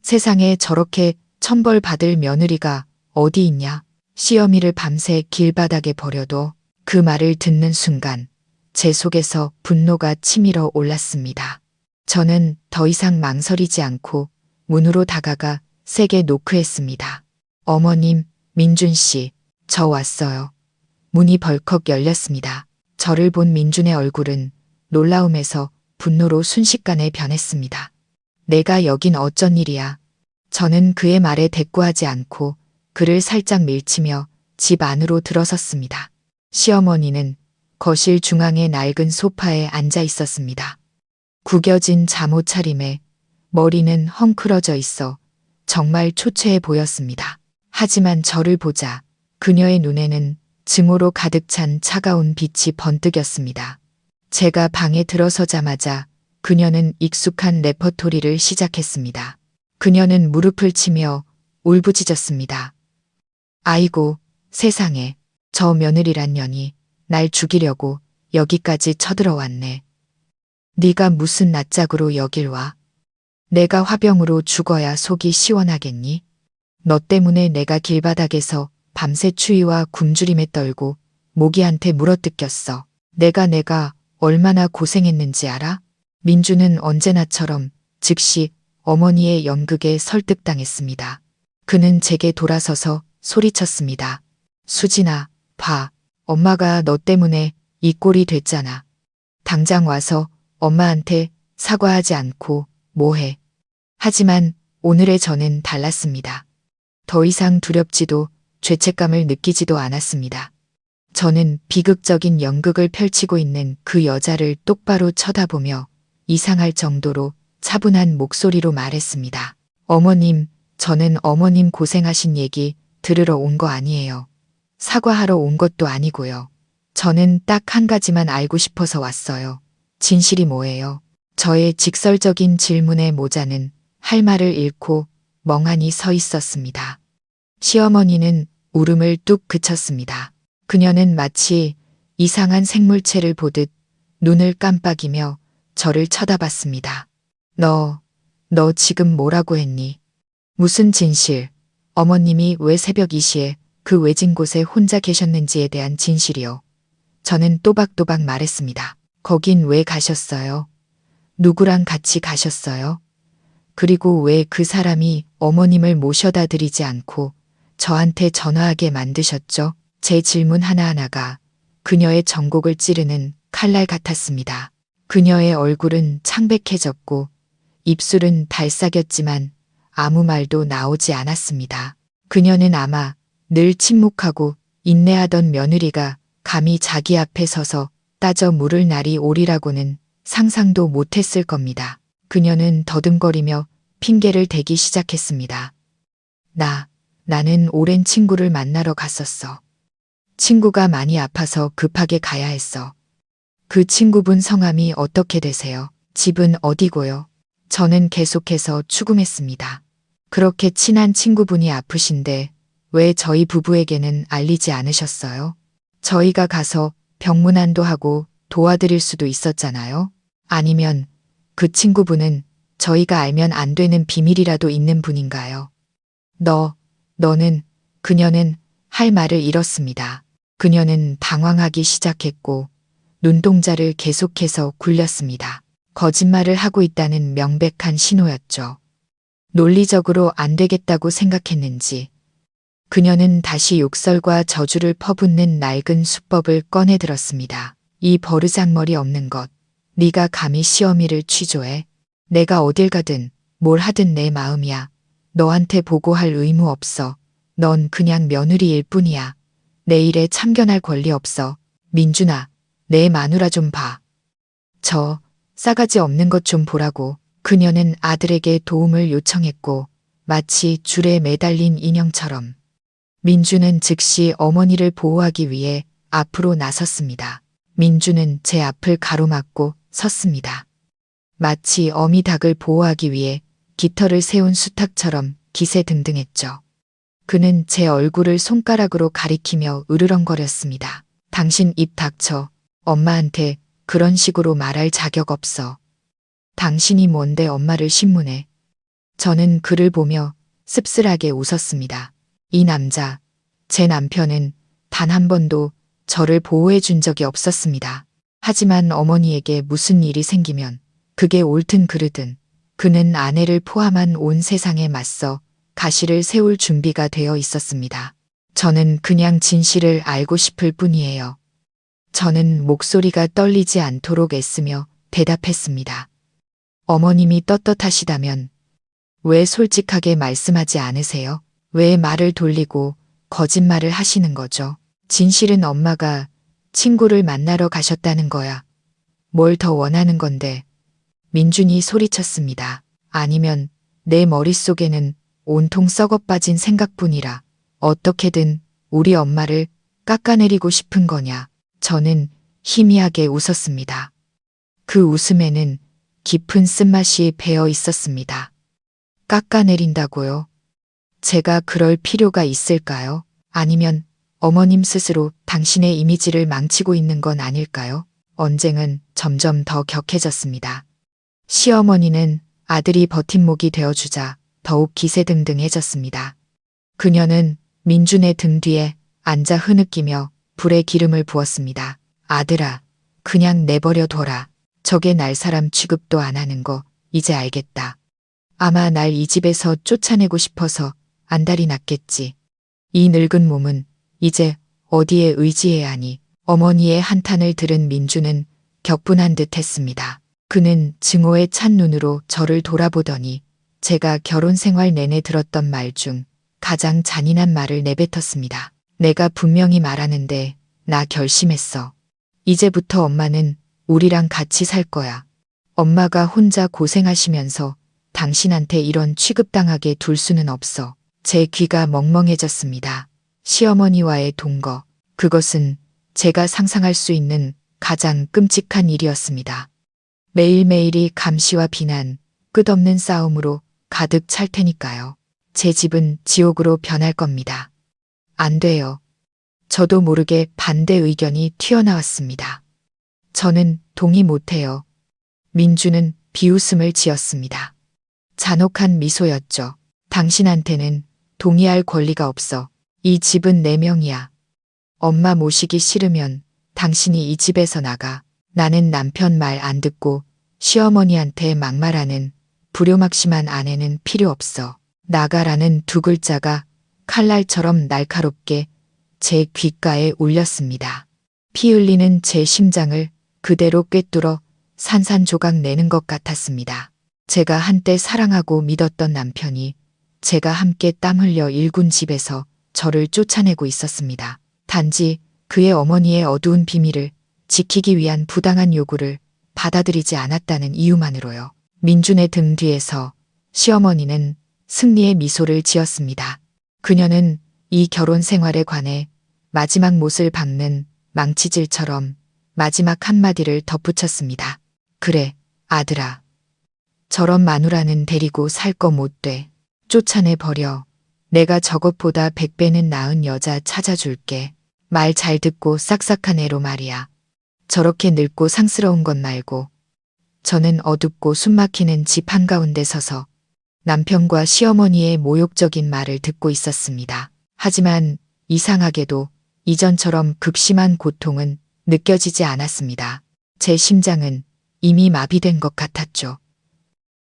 세상에 저렇게 천벌 받을 며느리가 어디 있냐? 시어미를 밤새 길바닥에 버려도 그 말을 듣는 순간 제 속에서 분노가 치밀어 올랐습니다. 저는 더 이상 망설이지 않고 문으로 다가가 세게 노크했습니다. 어머님, 민준 씨, 저 왔어요. 문이 벌컥 열렸습니다. 저를 본 민준의 얼굴은 놀라움에서 분노로 순식간에 변했습니다. 내가 여긴 어쩐 일이야? 저는 그의 말에 대꾸하지 않고 그를 살짝 밀치며 집 안으로 들어섰습니다. 시어머니는 거실 중앙의 낡은 소파에 앉아 있었습니다. 구겨진 잠옷 차림에 머리는 헝클어져 있어 정말 초췌해 보였습니다. 하지만 저를 보자 그녀의 눈에는 증오로 가득 찬 차가운 빛이 번뜩였습니다. 제가 방에 들어서자마자 그녀는 익숙한 레퍼토리를 시작했습니다. 그녀는 무릎을 치며 울부짖었습니다. 아이고, 세상에, 저 며느리란 년이 날 죽이려고 여기까지 쳐들어왔네. 네가 무슨 낯짝으로 여길 와? 내가 화병으로 죽어야 속이 시원하겠니? 너 때문에 내가 길바닥에서 밤새 추위와 굶주림에 떨고 모기한테 물어뜯겼어. 내가 얼마나 고생했는지 알아? 민주는 언제나처럼 즉시 어머니의 연극에 설득당했습니다. 그는 제게 돌아서서 소리쳤습니다. 수진아, 봐. 엄마가 너 때문에 이 꼴이 됐잖아. 당장 와서 엄마한테 사과하지 않고 뭐해. 하지만 오늘의 저는 달랐습니다. 더 이상 두렵지도 죄책감을 느끼지도 않았습니다. 저는 비극적인 연극을 펼치고 있는 그 여자를 똑바로 쳐다보며 이상할 정도로 차분한 목소리로 말했습니다. 어머님, 저는 어머님 고생하신 얘기 들으러 온 거 아니에요. 사과하러 온 것도 아니고요. 저는 딱 한 가지만 알고 싶어서 왔어요. 진실이 뭐예요? 저의 직설적인 질문에 모자는 할 말을 잃고 멍하니 서 있었습니다. 시어머니는 울음을 뚝 그쳤습니다. 그녀는 마치 이상한 생물체를 보듯 눈을 깜빡이며 저를 쳐다봤습니다. 너 지금 뭐라고 했니? 무슨 진실? 어머님이 왜 새벽 2시에 그 외진 곳에 혼자 계셨는지에 대한 진실이요. 저는 또박또박 말했습니다. 거긴 왜 가셨어요? 누구랑 같이 가셨어요? 그리고 왜 그 사람이 어머님을 모셔다 드리지 않고 저한테 전화하게 만드셨죠? 제 질문 하나하나가 그녀의 전곡을 찌르는 칼날 같았습니다. 그녀의 얼굴은 창백해졌고 입술은 달싹였지만 아무 말도 나오지 않았습니다. 그녀는 아마 늘 침묵하고 인내하던 며느리가 감히 자기 앞에 서서 따져 물을 날이 오리라고는 상상도 못했을 겁니다. 그녀는 더듬거리며 핑계를 대기 시작했습니다. 나는 오랜 친구를 만나러 갔었어. 친구가 많이 아파서 급하게 가야 했어. 그 친구분 성함이 어떻게 되세요? 집은 어디고요? 저는 계속해서 추궁했습니다. 그렇게 친한 친구분이 아프신데 왜 저희 부부에게는 알리지 않으셨어요? 저희가 가서 병문안도 하고 도와드릴 수도 있었잖아요. 아니면 그 친구분은 저희가 알면 안 되는 비밀이라도 있는 분인가요? 그녀는 할 말을 잃었습니다. 그녀는 당황하기 시작했고 눈동자를 계속해서 굴렸습니다. 거짓말을 하고 있다는 명백한 신호였죠. 논리적으로 안 되겠다고 생각했는지 그녀는 다시 욕설과 저주를 퍼붓는 낡은 수법을 꺼내 들었습니다. 이 버르장머리 없는 것, 네가 감히 시어미를 취조해? 내가 어딜 가든 뭘 하든 내 마음이야. 너한테 보고할 의무 없어. 넌 그냥 며느리일 뿐이야. 내 일에 참견할 권리 없어. 민준아, 내 마누라 좀 봐. 저 싸가지 없는 것 좀 보라고. 그녀는 아들에게 도움을 요청했고 마치 줄에 매달린 인형처럼 민주는 즉시 어머니를 보호하기 위해 앞으로 나섰습니다. 민주는 제 앞을 가로막고 섰습니다. 마치 어미 닭을 보호하기 위해 깃털을 세운 수탉처럼 기세등등했죠. 그는 제 얼굴을 손가락으로 가리키며 으르렁거렸습니다. 당신 입 닥쳐. 엄마한테 그런 식으로 말할 자격 없어. 당신이 뭔데 엄마를 신문해. 저는 그를 보며 씁쓸하게 웃었습니다. 이 남자, 제 남편은 단 한 번도 저를 보호해 준 적이 없었습니다. 하지만 어머니에게 무슨 일이 생기면 그게 옳든 그르든 그는 아내를 포함한 온 세상에 맞서 가시를 세울 준비가 되어 있었습니다. 저는 그냥 진실을 알고 싶을 뿐이에요. 저는 목소리가 떨리지 않도록 애쓰며 대답했습니다. 어머님이 떳떳하시다면 왜 솔직하게 말씀하지 않으세요? 왜 말을 돌리고 거짓말을 하시는 거죠? 진실은 엄마가 친구를 만나러 가셨다는 거야. 뭘 더 원하는 건데? 민준이 소리쳤습니다. 아니면 내 머릿속에는 온통 썩어빠진 생각뿐이라 어떻게든 우리 엄마를 깎아내리고 싶은 거냐. 저는 희미하게 웃었습니다. 그 웃음에는 깊은 쓴맛이 배어 있었습니다. 깎아내린다고요? 제가 그럴 필요가 있을까요? 아니면 어머님 스스로 당신의 이미지를 망치고 있는 건 아닐까요? 언쟁은 점점 더 격해졌습니다. 시어머니는 아들이 버팀목이 되어주자 더욱 기세등등해졌습니다. 그녀는 민준의 등 뒤에 앉아 흐느끼며 불에 기름을 부었습니다. 아들아, 그냥 내버려 둬라. 저게 날 사람 취급도 안 하는 거 이제 알겠다. 아마 날 이 집에서 쫓아내고 싶어서 안달이 났겠지. 이 늙은 몸은 이제 어디에 의지해야 하니. 어머니의 한탄을 들은 민주는 격분한 듯 했습니다. 그는 증오에 찬 눈으로 저를 돌아보더니 제가 결혼 생활 내내 들었던 말 중 가장 잔인한 말을 내뱉었습니다. 내가 분명히 말하는데 나 결심했어. 이제부터 엄마는 우리랑 같이 살 거야. 엄마가 혼자 고생하시면서 당신한테 이런 취급당하게 둘 수는 없어. 제 귀가 멍멍해졌습니다. 시어머니와의 동거. 그것은 제가 상상할 수 있는 가장 끔찍한 일이었습니다. 매일매일이 감시와 비난, 끝없는 싸움으로 가득 찰 테니까요. 제 집은 지옥으로 변할 겁니다. 안 돼요. 저도 모르게 반대 의견이 튀어나왔습니다. 저는 동의 못해요. 민주는 비웃음을 지었습니다. 잔혹한 미소였죠. 당신한테는 동의할 권리가 없어. 이 집은 내 명이야. 엄마 모시기 싫으면 당신이 이 집에서 나가. 나는 남편 말 안 듣고 시어머니한테 막말하는 불효막심한 아내는 필요 없어. 나가라는 두 글자가 칼날처럼 날카롭게 제 귓가에 울렸습니다. 피 흘리는 제 심장을 그대로 꿰뚫어 산산조각 내는 것 같았습니다. 제가 한때 사랑하고 믿었던 남편이 제가 함께 땀 흘려 일군 집에서 저를 쫓아내고 있었습니다. 단지 그의 어머니의 어두운 비밀을 지키기 위한 부당한 요구를 받아들이지 않았다는 이유만으로요. 민준의 등 뒤에서 시어머니는 승리의 미소를 지었습니다. 그녀는 이 결혼 생활에 관해 마지막 못을 박는 망치질처럼 마지막 한마디를 덧붙였습니다. 그래, 아들아. 저런 마누라는 데리고 살 거 못 돼. 쫓아내버려. 내가 저것보다 100배는 나은 여자 찾아줄게. 말 잘 듣고 싹싹한 애로 말이야. 저렇게 늙고 상스러운 것 말고. 저는 어둡고 숨막히는 집 한가운데 서서 남편과 시어머니의 모욕적인 말을 듣고 있었습니다. 하지만 이상하게도 이전처럼 극심한 고통은 느껴지지 않았습니다. 제 심장은 이미 마비된 것 같았죠.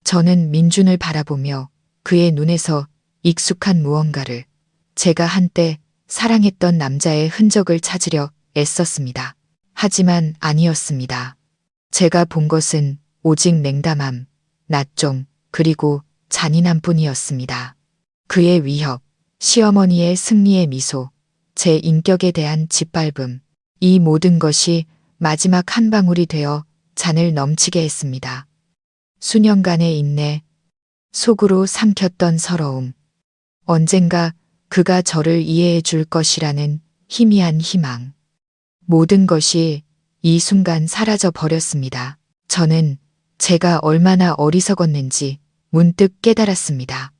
저는 민준을 바라보며 그의 눈에서 익숙한 무언가를, 제가 한때 사랑했던 남자의 흔적을 찾으려 애썼습니다. 하지만 아니었습니다. 제가 본 것은 오직 냉담함, 낯쫌, 그리고 잔인함 뿐이었습니다. 그의 위협, 시어머니의 승리의 미소, 제 인격에 대한 짓밟음, 이 모든 것이 마지막 한 방울이 되어 잔을 넘치게 했습니다. 수년간의 인내, 속으로 삼켰던 서러움, 언젠가 그가 저를 이해해 줄 것이라는 희미한 희망. 모든 것이 이 순간 사라져 버렸습니다. 저는 제가 얼마나 어리석었는지 문득 깨달았습니다.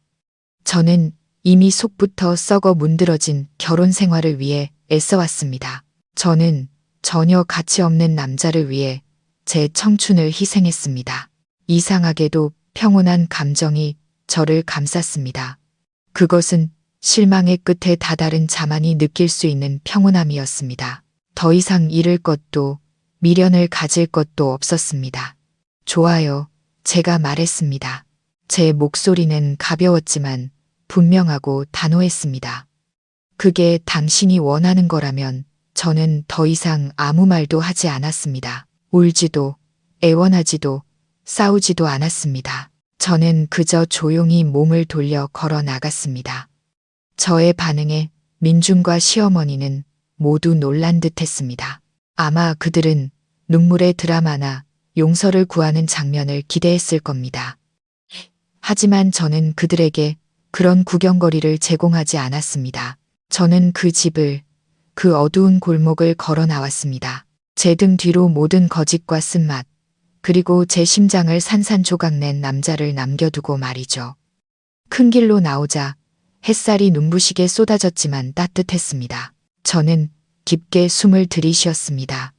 저는 이미 속부터 썩어 문드러진 결혼 생활을 위해 애써왔습니다. 저는 전혀 가치 없는 남자를 위해 제 청춘을 희생했습니다. 이상하게도 평온한 감정이 저를 감쌌습니다. 그것은 실망의 끝에 다다른 자만이 느낄 수 있는 평온함이었습니다. 더 이상 잃을 것도 미련을 가질 것도 없었습니다. 좋아요. 제가 말했습니다. 제 목소리는 가벼웠지만 분명하고 단호했습니다. 그게 당신이 원하는 거라면 저는 더 이상 아무 말도 하지 않았습니다. 울지도 애원하지도 싸우지도 않았습니다. 저는 그저 조용히 몸을 돌려 걸어 나갔습니다. 저의 반응에 민준과 시어머니는 모두 놀란 듯 했습니다. 아마 그들은 눈물의 드라마나 용서를 구하는 장면을 기대했을 겁니다. 하지만 저는 그들에게 그런 구경거리를 제공하지 않았습니다. 저는 그 집을, 그 어두운 골목을 걸어 나왔습니다. 제 등 뒤로 모든 거짓과 쓴맛, 그리고 제 심장을 산산조각낸 남자를 남겨두고 말이죠. 큰 길로 나오자 햇살이 눈부시게 쏟아졌지만 따뜻했습니다. 저는 깊게 숨을 들이쉬었습니다.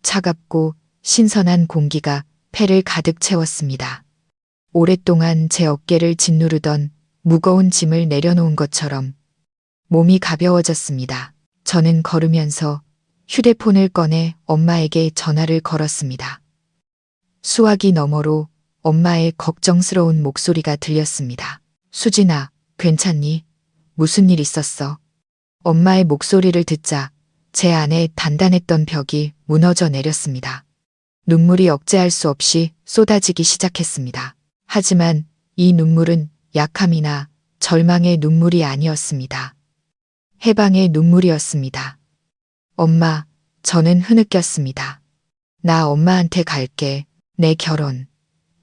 차갑고 신선한 공기가 폐를 가득 채웠습니다. 오랫동안 제 어깨를 짓누르던 무거운 짐을 내려놓은 것처럼 몸이 가벼워졌습니다. 저는 걸으면서 휴대폰을 꺼내 엄마에게 전화를 걸었습니다. 수화기 너머로 엄마의 걱정스러운 목소리가 들렸습니다. 수진아, 괜찮니? 무슨 일 있었어? 엄마의 목소리를 듣자 제 안에 단단했던 벽이 무너져 내렸습니다. 눈물이 억제할 수 없이 쏟아지기 시작했습니다. 하지만 이 눈물은 약함이나 절망의 눈물이 아니었습니다. 해방의 눈물이었습니다. 엄마, 저는 흐느꼈습니다. 나 엄마한테 갈게. 내 결혼.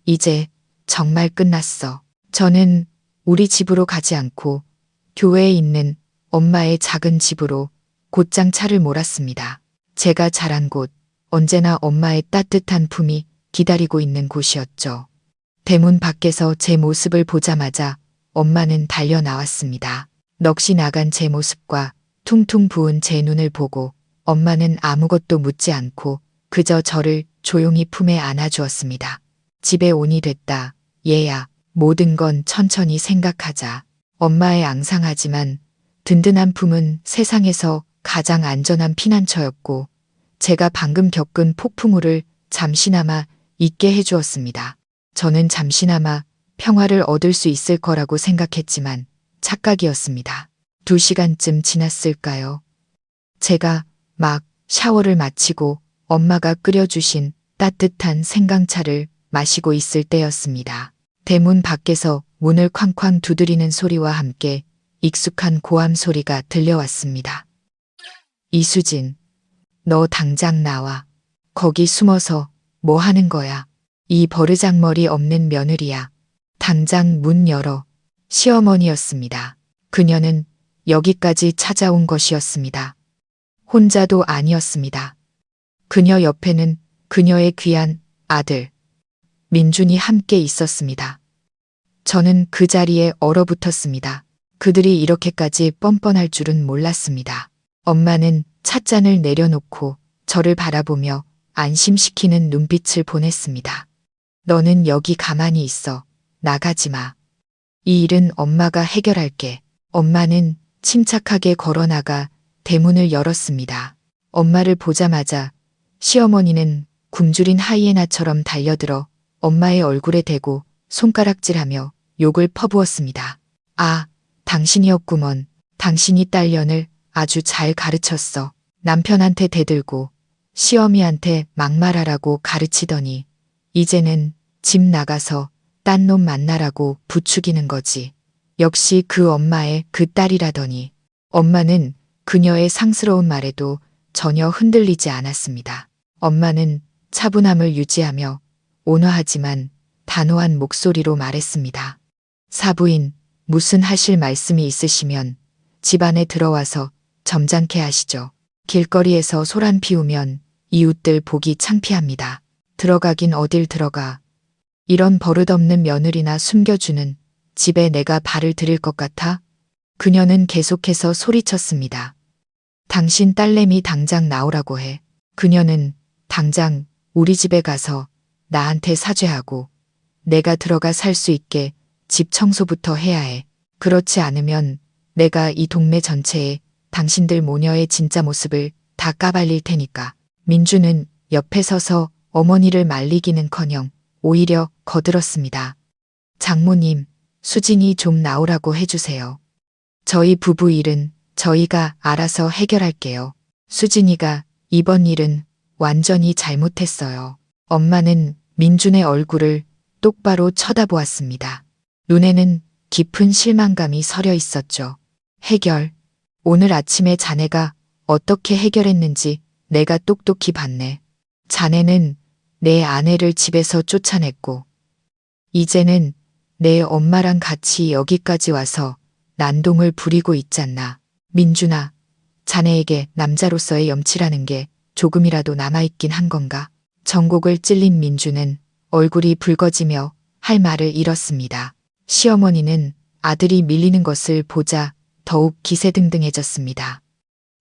이제 정말 끝났어. 저는 우리 집으로 가지 않고 교회에 있는 엄마의 작은 집으로 곧장 차를 몰았습니다. 제가 자란 곳, 언제나 엄마의 따뜻한 품이 기다리고 있는 곳이었죠. 대문 밖에서 제 모습을 보자마자 엄마는 달려 나왔습니다. 넋이 나간 제 모습과 퉁퉁 부은 제 눈을 보고 엄마는 아무것도 묻지 않고 그저 저를 조용히 품에 안아주었습니다. 집에 온이 됐다. 얘야, 모든 건 천천히 생각하자. 엄마의 앙상하지만 든든한 품은 세상에서 가장 안전한 피난처였고 제가 방금 겪은 폭풍우를 잠시나마 잊게 해주었습니다. 저는 잠시나마 평화를 얻을 수 있을 거라고 생각했지만 착각이었습니다. 2시간쯤 지났을까요? 제가 막 샤워를 마치고 엄마가 끓여주신 따뜻한 생강차를 마시고 있을 때였습니다. 대문 밖에서 문을 쾅쾅 두드리는 소리와 함께 익숙한 고함 소리가 들려왔습니다. 이수진, 너 당장 나와. 거기 숨어서 뭐 하는 거야? 이 버르장머리 없는 며느리야. 당장 문 열어. 시어머니였습니다. 그녀는 여기까지 찾아온 것이었습니다. 혼자도 아니었습니다. 그녀 옆에는 그녀의 귀한 아들, 민준이 함께 있었습니다. 저는 그 자리에 얼어붙었습니다. 그들이 이렇게까지 뻔뻔할 줄은 몰랐습니다. 엄마는 찻잔을 내려놓고 저를 바라보며 안심시키는 눈빛을 보냈습니다. 너는 여기 가만히 있어. 나가지 마. 이 일은 엄마가 해결할게. 엄마는 침착하게 걸어나가 대문을 열었습니다. 엄마를 보자마자 시어머니는 굶주린 하이에나처럼 달려들어 엄마의 얼굴에 대고 손가락질하며 욕을 퍼부었습니다. 아, 당신이었구먼. 당신이 딸년을 아주 잘 가르쳤어. 남편한테 대들고 시어미한테 막말하라고 가르치더니 이제는 집 나가서 딴 놈 만나라고 부추기는 거지. 역시 그 엄마의 그 딸이라더니. 엄마는 그녀의 상스러운 말에도 전혀 흔들리지 않았습니다. 엄마는 차분함을 유지하며 온화하지만 단호한 목소리로 말했습니다. 사부인, 무슨 하실 말씀이 있으시면 집 안에 들어와서 점잖게 하시죠. 길거리에서 소란 피우면 이웃들 보기 창피합니다. 들어가긴 어딜 들어가. 이런 버릇없는 며느리나 숨겨주는 집에 내가 발을 들일 것 같아? 그녀는 계속해서 소리쳤습니다. 당신 딸내미 당장 나오라고 해. 그녀는 당장 우리 집에 가서 나한테 사죄하고 내가 들어가 살 수 있게 집 청소부터 해야 해. 그렇지 않으면 내가 이 동네 전체에 당신들 모녀의 진짜 모습을 다 까발릴 테니까. 민주는 옆에 서서 어머니를 말리기는커녕 오히려 거들었습니다. 장모님, 수진이 좀 나오라고 해주세요. 저희 부부 일은 저희가 알아서 해결할게요. 수진이가 이번 일은 완전히 잘못했어요. 엄마는 민준의 얼굴을 똑바로 쳐다보았습니다. 눈에는 깊은 실망감이 서려 있었죠. 해결. 오늘 아침에 자네가 어떻게 해결했는지 내가 똑똑히 봤네. 자네는 내 아내를 집에서 쫓아냈고, 이제는 내 엄마랑 같이 여기까지 와서 난동을 부리고 있잖아. 민준아, 자네에게 남자로서의 염치라는 게 조금이라도 남아있긴 한 건가? 전곡을 찔린 민주는 얼굴이 붉어지며 할 말을 잃었습니다. 시어머니는 아들이 밀리는 것을 보자 더욱 기세등등해졌습니다.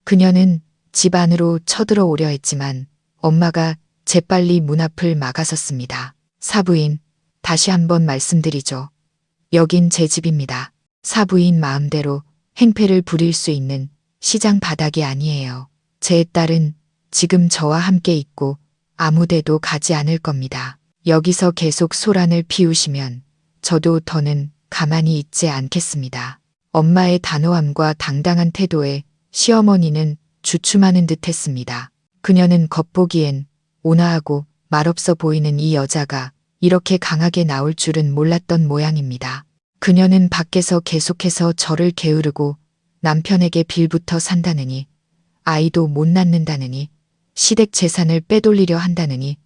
그녀는 집 안으로 쳐들어오려 했지만 엄마가 재빨리 문 앞을 막아섰습니다. 사부인, 다시 한번 말씀드리죠. 여긴 제 집입니다. 사부인 마음대로 행패를 부릴 수 있는 시장 바닥이 아니에요. 제 딸은 지금 저와 함께 있고 아무데도 가지 않을 겁니다. 여기서 계속 소란을 피우시면 저도 더는 가만히 있지 않겠습니다. 엄마의 단호함과 당당한 태도에 시어머니는 주춤하는 듯 했습니다. 그녀는 겉보기엔 온화하고 말없어 보이는 이 여자가 이렇게 강하게 나올 줄은 몰랐던 모양입니다. 그녀는 밖에서 계속해서 저를 게으르고 남편에게 빌부터 산다느니, 아이도 못 낳는다느니, 시댁 재산을 빼돌리려 한다느니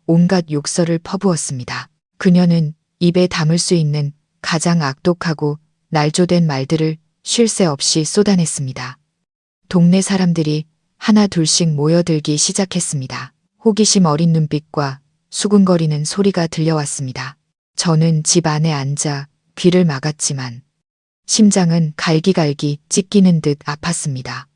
온갖 욕설을 퍼부었습니다. 그녀는 입에 담을 수 있는 가장 악독하고 날조된 말들을 쉴 새 없이 쏟아냈습니다. 동네 사람들이 하나 둘씩 모여들기 시작했습니다. 호기심 어린 눈빛과 수군거리는 소리가 들려왔습니다. 저는 집 안에 앉아 귀를 막았지만 심장은 갈기갈기 찢기는 듯 아팠습니다.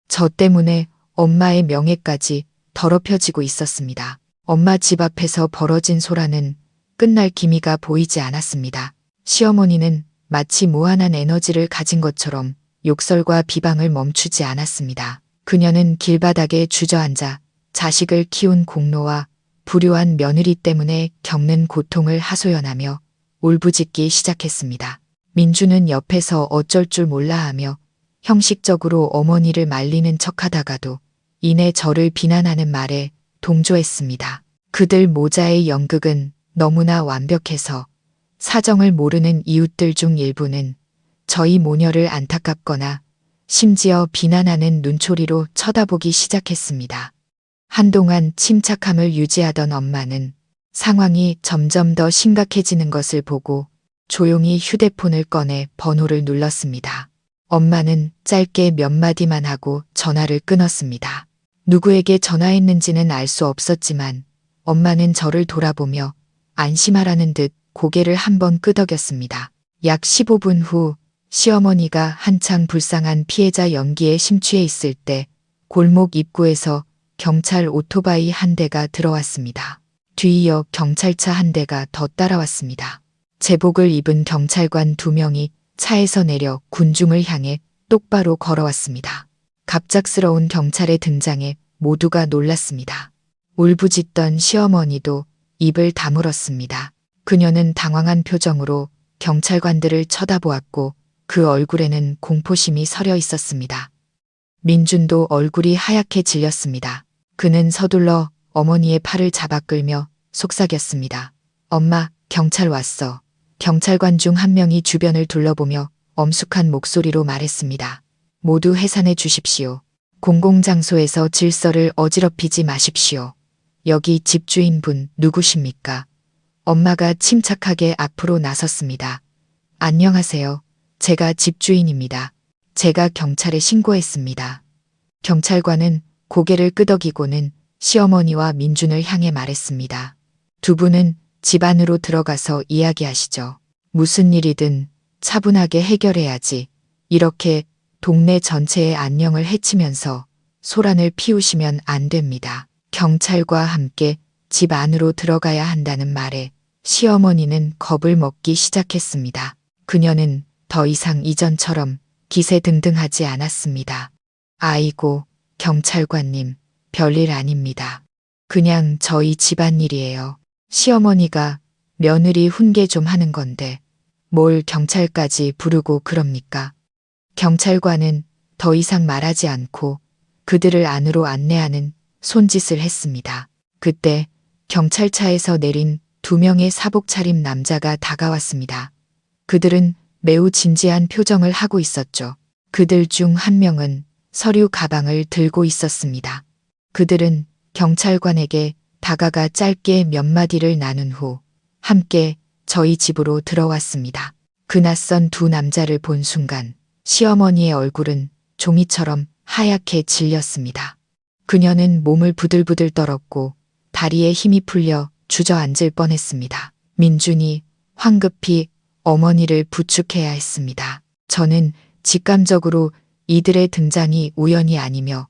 저 때문에 엄마의 명예까지 더럽혀지고 있었습니다. 엄마 집 앞에서 벌어진 소란은 끝날 기미가 보이지 않았습니다. 시어머니는 마치 무한한 에너지를 가진 것처럼 욕설과 비방을 멈추지 않았습니다. 그녀는 길바닥에 주저앉아 자식을 키운 공로와 불효한 며느리 때문에 겪는 고통을 하소연하며 울부짖기 시작했습니다. 민주는 옆에서 어쩔 줄 몰라 하며 형식적으로 어머니를 말리는 척하다가도 이내 저를 비난하는 말에 동조했습니다. 그들 모자의 연극은 너무나 완벽해서 사정을 모르는 이웃들 중 일부는 저희 모녀를 안타깝거나 심지어 비난하는 눈초리로 쳐다보기 시작했습니다. 한동안 침착함을 유지하던 엄마는 상황이 점점 더 심각해지는 것을 보고 조용히 휴대폰을 꺼내 번호를 눌렀습니다. 엄마는 짧게 몇 마디만 하고 전화를 끊었습니다. 누구에게 전화했는지는 알 수 없었지만 엄마는 저를 돌아보며 안심하라는 듯 고개를 한번 끄덕였습니다. 약 15분 후 시어머니가 한창 불쌍한 피해자 연기에 심취해 있을 때 골목 입구에서 경찰 오토바이 한 대가 들어왔습니다. 뒤이어 경찰차 한 대가 더 따라왔습니다. 제복을 입은 경찰관 2명이 차에서 내려 군중을 향해 똑바로 걸어왔습니다. 갑작스러운 경찰의 등장에 모두가 놀랐습니다. 울부짖던 시어머니도 입을 다물었습니다. 그녀는 당황한 표정으로 경찰관들을 쳐다보았고 그 얼굴에는 공포심이 서려 있었습니다. 민준도 얼굴이 하얗게 질렸습니다. 그는 서둘러 어머니의 팔을 잡아 끌며 속삭였습니다. 엄마, 경찰 왔어. 경찰관 중 한 명이 주변을 둘러보며 엄숙한 목소리로 말했습니다. 모두 해산해 주십시오. 공공장소에서 질서를 어지럽히지 마십시오. 여기 집주인분 누구십니까? 엄마가 침착하게 앞으로 나섰습니다. 안녕하세요. 제가 집주인입니다. 제가 경찰에 신고했습니다. 경찰관은 고개를 끄덕이고는 시어머니와 민준을 향해 말했습니다. 두 분은 집 안으로 들어가서 이야기하시죠. 무슨 일이든 차분하게 해결해야지. 이렇게 동네 전체의 안녕을 해치면서 소란을 피우시면 안 됩니다. 경찰과 함께 집 안으로 들어가야 한다는 말에 시어머니는 겁을 먹기 시작했습니다. 그녀는 더 이상 이전처럼 기세등등하지 않았습니다. 아이고, 경찰관님, 별일 아닙니다. 그냥 저희 집안일이에요. 시어머니가 며느리 훈계 좀 하는 건데 뭘 경찰까지 부르고 그럽니까? 경찰관은 더 이상 말하지 않고 그들을 안으로 안내하는 손짓을 했습니다. 그때 경찰차에서 내린 2명의 사복 차림 남자가 다가왔습니다. 그들은 매우 진지한 표정을 하고 있었죠. 그들 중 한 명은 서류 가방을 들고 있었습니다. 그들은 경찰관에게 다가가 짧게 몇 마디를 나눈 후 함께 저희 집으로 들어왔습니다. 그 낯선 두 남자를 본 순간 시어머니의 얼굴은 종이처럼 하얗게 질렸습니다. 그녀는 몸을 부들부들 떨었고 다리에 힘이 풀려 주저앉을 뻔했습니다. 민준이 황급히 어머니를 부축해야 했습니다. 저는 직감적으로 이들의 등장이 우연이 아니며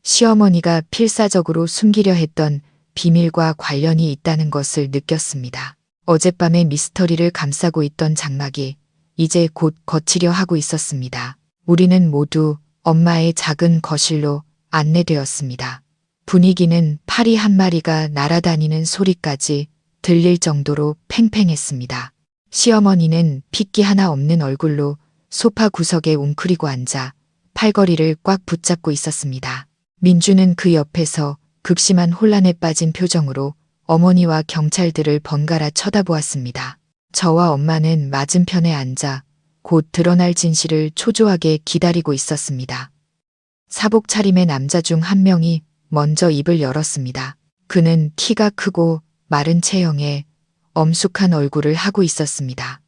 시어머니가 필사적으로 숨기려 했던 비밀과 관련이 있다는 것을 느꼈습니다. 어젯밤에 미스터리를 감싸고 있던 장막이 이제 곧 거치려 하고 있었습니다. 우리는 모두 엄마의 작은 거실로 안내되었습니다. 분위기는 파리 한 마리가 날아다니는 소리까지 들릴 정도로 팽팽했습니다. 시어머니는 핏기 하나 없는 얼굴로 소파 구석에 웅크리고 앉아 팔걸이를 꽉 붙잡고 있었습니다. 민주는 그 옆에서 극심한 혼란에 빠진 표정으로 어머니와 경찰들을 번갈아 쳐다보았습니다. 저와 엄마는 맞은편에 앉아 곧 드러날 진실을 초조하게 기다리고 있었습니다. 사복 차림의 남자 중 한 명이 먼저 입을 열었습니다. 그는 키가 크고 마른 체형에 엄숙한 얼굴을 하고 있었습니다.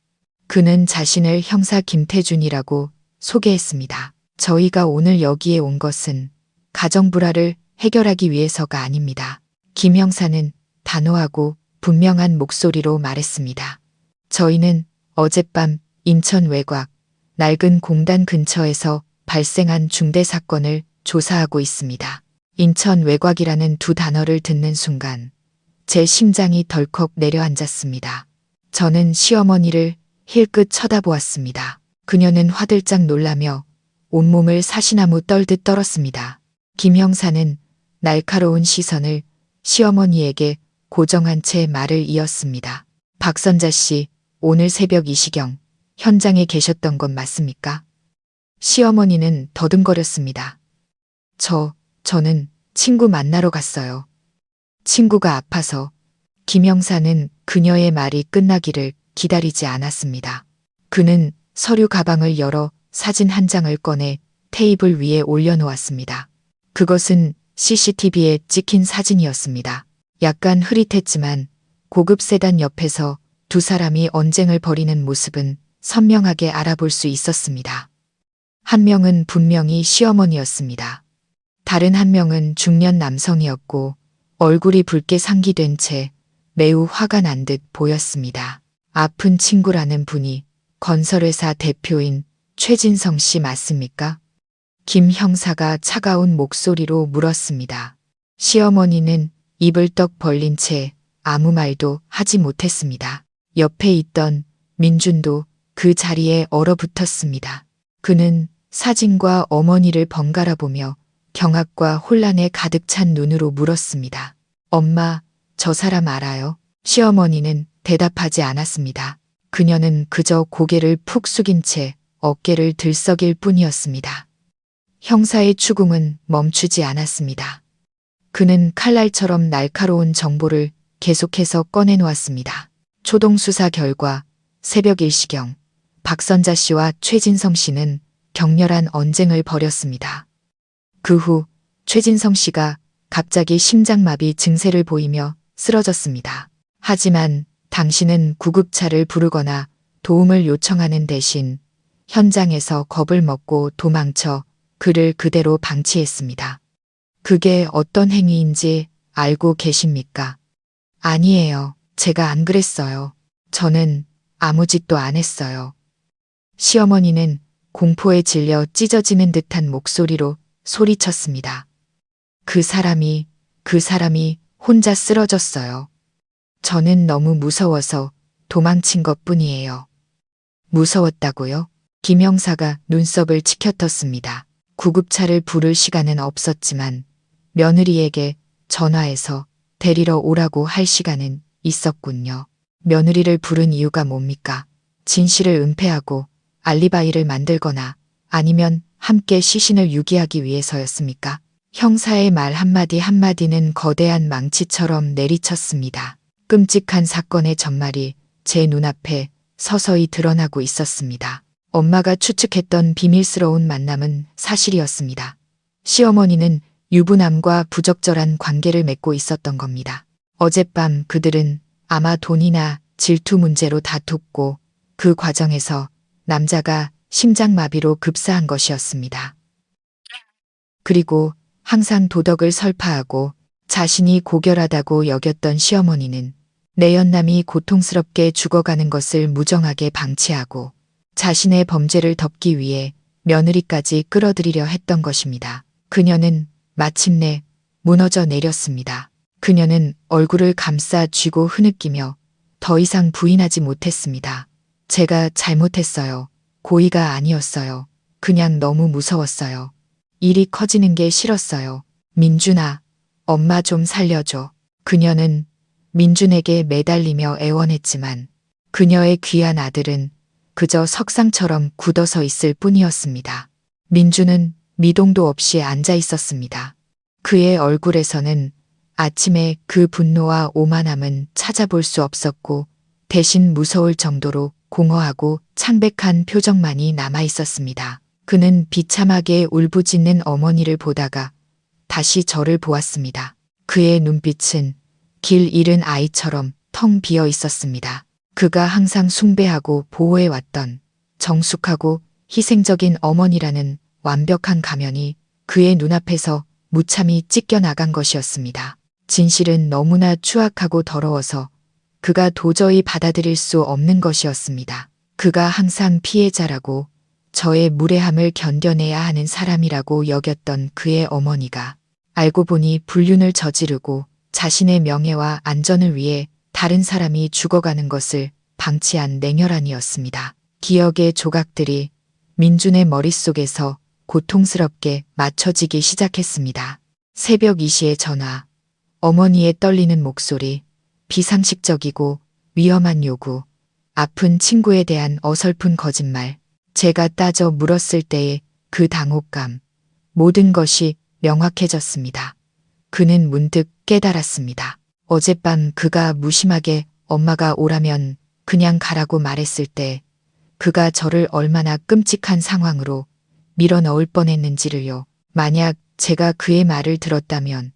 그는 자신을 형사 김태준이라고 소개했습니다. 저희가 오늘 여기에 온 것은 가정 불화를 해결하기 위해서가 아닙니다. 김 형사는 단호하고 분명한 목소리로 말했습니다. 저희는 어젯밤 인천 외곽 낡은 공단 근처에서 발생한 중대 사건을 조사하고 있습니다. 인천 외곽이라는 두 단어를 듣는 순간 제 심장이 덜컥 내려앉았습니다. 저는 시어머니를 힐끗 쳐다보았습니다. 그녀는 화들짝 놀라며 온몸을 사시나무 떨듯 떨었습니다. 김 형사는 날카로운 시선을 시어머니에게 고정한 채 말을 이었습니다. 박선자 씨, 오늘 새벽 이 시경 현장에 계셨던 건 맞습니까? 시어머니는 더듬거렸습니다. 저는 친구 만나러 갔어요. 친구가 아파서. 김 형사는 그녀의 말이 끝나기를 기다리지 않았습니다. 그는 서류 가방을 열어 사진 한 장을 꺼내 테이블 위에 올려놓았습니다. 그것은 CCTV에 찍힌 사진이었습니다. 약간 흐릿했지만 고급 세단 옆에서 두 사람이 언쟁을 벌이는 모습은 선명하게 알아볼 수 있었습니다. 한 명은 분명히 시어머니였습니다. 다른 한 명은 중년 남성이었고 얼굴이 붉게 상기된 채 매우 화가 난 듯 보였습니다. 아픈 친구라는 분이 건설회사 대표인 최진성 씨 맞습니까? 김 형사가 차가운 목소리로 물었습니다. 시어머니는 입을 떡 벌린 채 아무 말도 하지 못했습니다. 옆에 있던 민준도 그 자리에 얼어붙었습니다. 그는 사진과 어머니를 번갈아 보며 경악과 혼란에 가득 찬 눈으로 물었습니다. 엄마, 저 사람 알아요? 시어머니는 대답하지 않았습니다. 그녀는 그저 고개를 푹 숙인 채 어깨를 들썩일 뿐이었습니다. 형사의 추궁은 멈추지 않았습니다. 그는 칼날처럼 날카로운 정보를 계속해서 꺼내놓았습니다. 초동수사 결과 새벽 1시경 박선자 씨와 최진성 씨는 격렬한 언쟁을 벌였습니다. 그 후 최진성 씨가 갑자기 심장마비 증세를 보이며 쓰러졌습니다. 하지만 당신은 구급차를 부르거나 도움을 요청하는 대신 현장에서 겁을 먹고 도망쳐 그를 그대로 방치했습니다. 그게 어떤 행위인지 알고 계십니까? 아니에요. 제가 안 그랬어요. 저는 아무 짓도 안 했어요. 시어머니는 공포에 질려 찢어지는 듯한 목소리로 소리쳤습니다. 그 사람이 혼자 쓰러졌어요. 저는 너무 무서워서 도망친 것뿐이에요. 무서웠다고요? 김 형사가 눈썹을 치켜떴습니다. 구급차를 부를 시간은 없었지만 며느리에게 전화해서 데리러 오라고 할 시간은 있었군요. 며느리를 부른 이유가 뭡니까? 진실을 은폐하고 알리바이를 만들거나 아니면 함께 시신을 유기하기 위해서였습니까? 형사의 말 한마디 한마디는 거대한 망치처럼 내리쳤습니다. 끔찍한 사건의 전말이 제 눈앞에 서서히 드러나고 있었습니다. 엄마가 추측했던 비밀스러운 만남은 사실이었습니다. 시어머니는 유부남과 부적절한 관계를 맺고 있었던 겁니다. 어젯밤 그들은 아마 돈이나 질투 문제로 다퉜고 그 과정에서 남자가 심장마비로 급사한 것이었습니다. 그리고 항상 도덕을 설파하고 자신이 고결하다고 여겼던 시어머니는 내연남이 고통스럽게 죽어가는 것을 무정하게 방치하고 자신의 범죄를 덮기 위해 며느리까지 끌어들이려 했던 것입니다. 그녀는 마침내 무너져 내렸습니다. 그녀는 얼굴을 감싸 쥐고 흐느끼며 더 이상 부인하지 못했습니다. 제가 잘못했어요. 고의가 아니었어요. 그냥 너무 무서웠어요. 일이 커지는 게 싫었어요. 민준아, 엄마 좀 살려줘. 그녀는 민준에게 매달리며 애원했지만 그녀의 귀한 아들은 그저 석상처럼 굳어서 있을 뿐이었습니다. 민준은 미동도 없이 앉아 있었습니다. 그의 얼굴에서는 아침에 그 분노와 오만함은 찾아볼 수 없었고 대신 무서울 정도로 공허하고 창백한 표정만이 남아 있었습니다. 그는 비참하게 울부짖는 어머니를 보다가 다시 저를 보았습니다. 그의 눈빛은 길 잃은 아이처럼 텅 비어 있었습니다. 그가 항상 숭배하고 보호해왔던 정숙하고 희생적인 어머니라는 완벽한 가면이 그의 눈앞에서 무참히 찢겨나간 것이었습니다. 진실은 너무나 추악하고 더러워서 그가 도저히 받아들일 수 없는 것이었습니다. 그가 항상 피해자라고 저의 무례함을 견뎌내야 하는 사람이라고 여겼던 그의 어머니가 알고 보니 불륜을 저지르고 자신의 명예와 안전을 위해 다른 사람이 죽어가는 것을 방치한 냉혈한이었습니다. 기억의 조각들이 민준의 머릿속에서 고통스럽게 맞춰지기 시작했습니다. 새벽 2시의 전화, 어머니의 떨리는 목소리, 비상식적이고 위험한 요구, 아픈 친구에 대한 어설픈 거짓말, 제가 따져 물었을 때의 그 당혹감, 모든 것이 명확해졌습니다. 그는 문득 깨달았습니다. 어젯밤 그가 무심하게 엄마가 오라면 그냥 가라고 말했을 때 그가 저를 얼마나 끔찍한 상황으로 밀어넣을 뻔했는지를요. 만약 제가 그의 말을 들었다면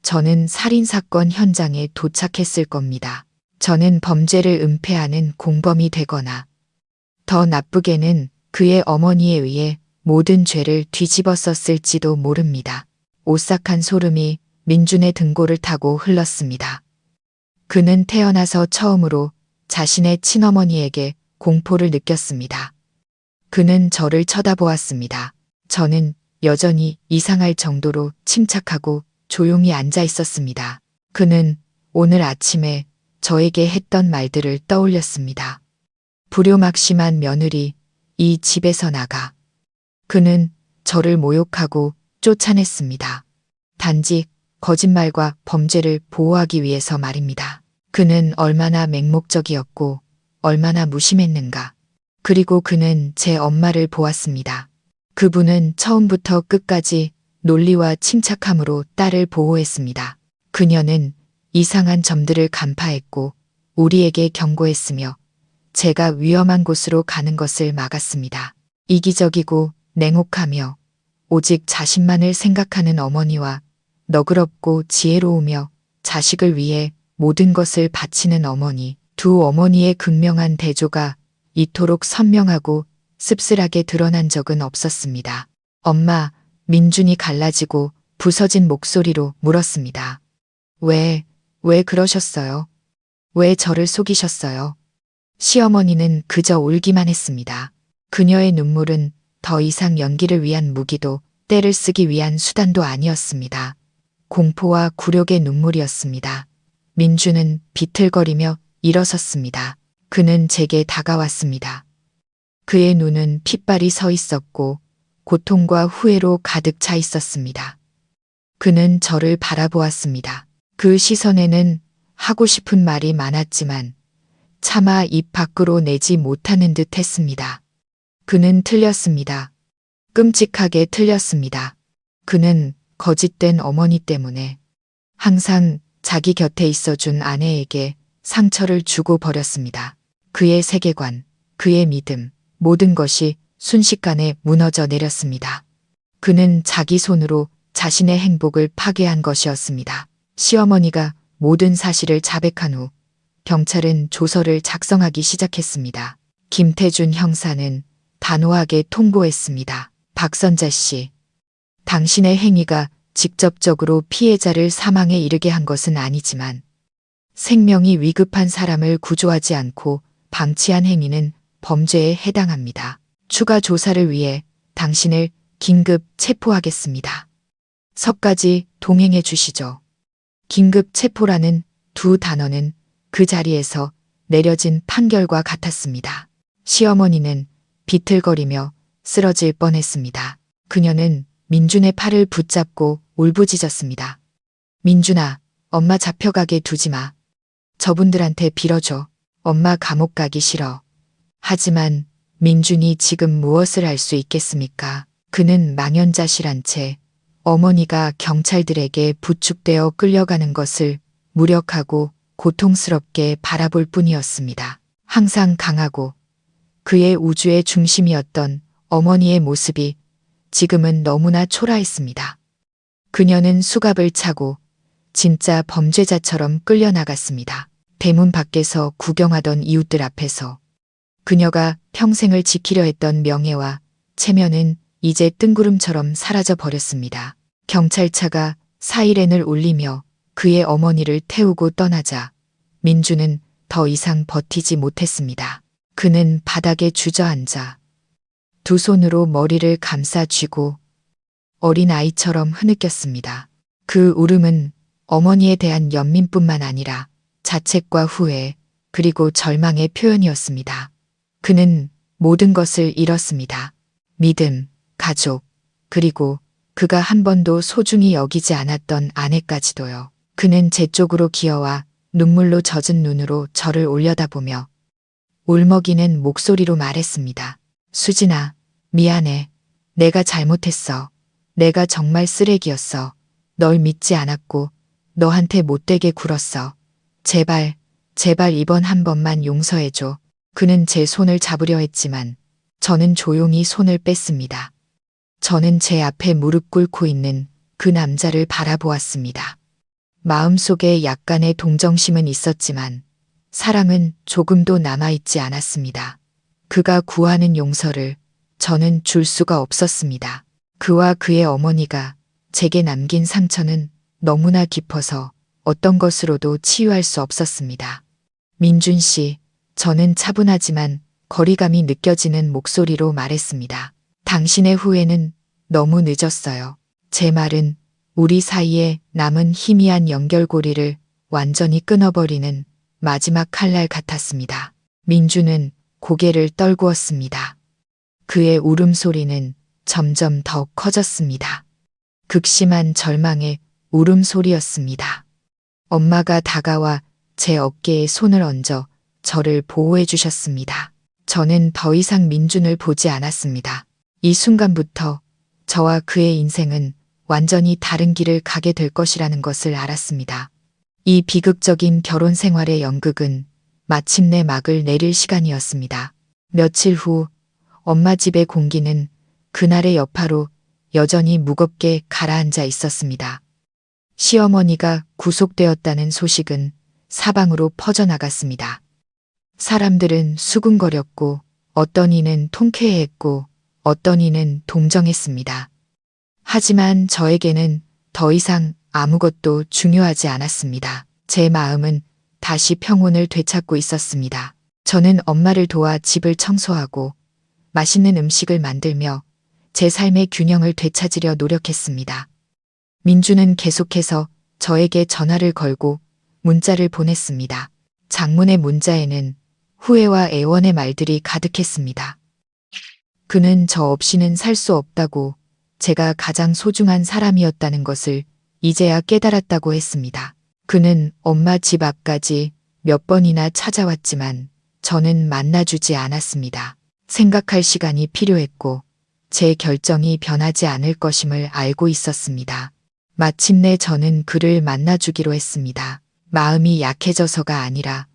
저는 살인사건 현장에 도착했을 겁니다. 저는 범죄를 은폐하는 공범이 되거나 더 나쁘게는 그의 어머니에 의해 모든 죄를 뒤집었었을지도 모릅니다. 오싹한 소름이 민준의 등골을 타고 흘렀습니다. 그는 태어나서 처음으로 자신의 친어머니에게 공포를 느꼈습니다. 그는 저를 쳐다보았습니다. 저는 여전히 이상할 정도로 침착하고 조용히 앉아 있었습니다. 그는 오늘 아침에 저에게 했던 말들을 떠올렸습니다. 불효막심한 며느리, 이 집에서 나가. 그는 저를 모욕하고 쫓아냈습니다. 단지 거짓말과 범죄를 보호하기 위해서 말입니다. 그는 얼마나 맹목적이었고 얼마나 무심했는가. 그리고 그는 제 엄마를 보았습니다. 그분은 처음부터 끝까지 논리와 침착함으로 딸을 보호했습니다. 그녀는 이상한 점들을 간파했고 우리에게 경고했으며 제가 위험한 곳으로 가는 것을 막았습니다. 이기적이고 냉혹하며 오직 자신만을 생각하는 어머니와 너그럽고 지혜로우며 자식을 위해 모든 것을 바치는 어머니, 두 어머니의 극명한 대조가 이토록 선명하고 씁쓸하게 드러난 적은 없었습니다. 엄마, 민준이 갈라지고 부서진 목소리로 물었습니다. 왜 그러셨어요? 왜 저를 속이셨어요? 시어머니는 그저 울기만 했습니다. 그녀의 눈물은 더 이상 연기를 위한 무기도 때를 쓰기 위한 수단도 아니었습니다. 공포와 굴욕의 눈물이었습니다. 민주는 비틀거리며 일어섰습니다. 그는 제게 다가왔습니다. 그의 눈은 핏발이 서 있었고 고통과 후회로 가득 차 있었습니다. 그는 저를 바라보았습니다. 그 시선에는 하고 싶은 말이 많았지만 차마 입 밖으로 내지 못하는 듯 했습니다. 그는 틀렸습니다. 끔찍하게 틀렸습니다. 그는 거짓된 어머니 때문에 항상 자기 곁에 있어준 아내에게 상처를 주고 버렸습니다. 그의 세계관, 그의 믿음, 모든 것이 순식간에 무너져 내렸습니다. 그는 자기 손으로 자신의 행복을 파괴한 것이었습니다. 시어머니가 모든 사실을 자백한 후 경찰은 조서를 작성하기 시작했습니다. 김태준 형사는 단호하게 통보했습니다. 박선자 씨, 당신의 행위가 직접적으로 피해자를 사망에 이르게 한 것은 아니지만 생명이 위급한 사람을 구조하지 않고 방치한 행위는 범죄에 해당합니다. 추가 조사를 위해 당신을 긴급 체포하겠습니다. 서까지 동행해 주시죠. 긴급 체포라는 두 단어는 그 자리에서 내려진 판결과 같았습니다. 시어머니는 비틀거리며 쓰러질 뻔했습니다. 그녀는 민준의 팔을 붙잡고 울부짖었습니다. 민준아, 엄마 잡혀가게 두지 마. 저분들한테 빌어줘. 엄마 감옥 가기 싫어. 하지만 민준이 지금 무엇을 할 수 있겠습니까? 그는 망연자실한 채 어머니가 경찰들에게 부축되어 끌려가는 것을 무력하고 고통스럽게 바라볼 뿐이었습니다. 항상 강하고 그의 우주의 중심이었던 어머니의 모습이 지금은 너무나 초라했습니다. 그녀는 수갑을 차고 진짜 범죄자처럼 끌려나갔습니다. 대문 밖에서 구경하던 이웃들 앞에서 그녀가 평생을 지키려 했던 명예와 체면은 이제 뜬구름처럼 사라져 버렸습니다. 경찰차가 사이렌을 울리며 그의 어머니를 태우고 떠나자 민주는 더 이상 버티지 못했습니다. 그는 바닥에 주저앉아 두 손으로 머리를 감싸 쥐고 어린아이처럼 흐느꼈습니다. 그 울음은 어머니에 대한 연민뿐만 아니라 자책과 후회 그리고 절망의 표현이었습니다. 그는 모든 것을 잃었습니다. 믿음, 가족, 그리고 그가 한 번도 소중히 여기지 않았던 아내까지도요. 그는 제 쪽으로 기어와 눈물로 젖은 눈으로 저를 올려다보며 울먹이는 목소리로 말했습니다. 수진아, 미안해. 내가 잘못했어. 내가 정말 쓰레기였어. 널 믿지 않았고 너한테 못되게 굴었어. 제발, 제발 이번 한 번만 용서해줘. 그는 제 손을 잡으려 했지만 저는 조용히 손을 뺐습니다. 저는 제 앞에 무릎 꿇고 있는 그 남자를 바라보았습니다. 마음속에 약간의 동정심은 있었지만 사랑은 조금도 남아있지 않았습니다. 그가 구하는 용서를 저는 줄 수가 없었습니다. 그와 그의 어머니가 제게 남긴 상처는 너무나 깊어서 어떤 것으로도 치유할 수 없었습니다. 민준 씨, 저는 차분하지만 거리감이 느껴지는 목소리로 말했습니다. 당신의 후회는 너무 늦었어요. 제 말은 우리 사이에 남은 희미한 연결고리를 완전히 끊어버리는 마지막 칼날 같았습니다. 민주는 고개를 떨구었습니다. 그의 울음소리는 점점 더 커졌습니다. 극심한 절망의 울음소리였습니다. 엄마가 다가와 제 어깨에 손을 얹어 저를 보호해 주셨습니다. 저는 더 이상 민준을 보지 않았습니다. 이 순간부터 저와 그의 인생은 완전히 다른 길을 가게 될 것이라는 것을 알았습니다. 이 비극적인 결혼 생활의 연극은 마침내 막을 내릴 시간이었습니다. 며칠 후 엄마 집의 공기는 그날의 여파로 여전히 무겁게 가라앉아 있었습니다. 시어머니가 구속되었다는 소식은 사방으로 퍼져나갔습니다. 사람들은 수군거렸고 어떤 이는 통쾌해했고 어떤 이는 동정했습니다. 하지만 저에게는 더 이상 아무것도 중요하지 않았습니다. 제 마음은 다시 평온을 되찾고 있었습니다. 저는 엄마를 도와 집을 청소하고 맛있는 음식을 만들며 제 삶의 균형을 되찾으려 노력했습니다. 민주는 계속해서 저에게 전화를 걸고 문자를 보냈습니다. 장문의 문자에는 후회와 애원의 말들이 가득했습니다. 그는 저 없이는 살 수 없다고, 제가 가장 소중한 사람이었다는 것을 이제야 깨달았다고 했습니다. 그는 엄마 집 앞까지 몇 번이나 찾아왔지만 저는 만나주지 않았습니다. 생각할 시간이 필요했고 제 결정이 변하지 않을 것임을 알고 있었습니다. 마침내 저는 그를 만나주기로 했습니다. 마음이 약해져서가 아니라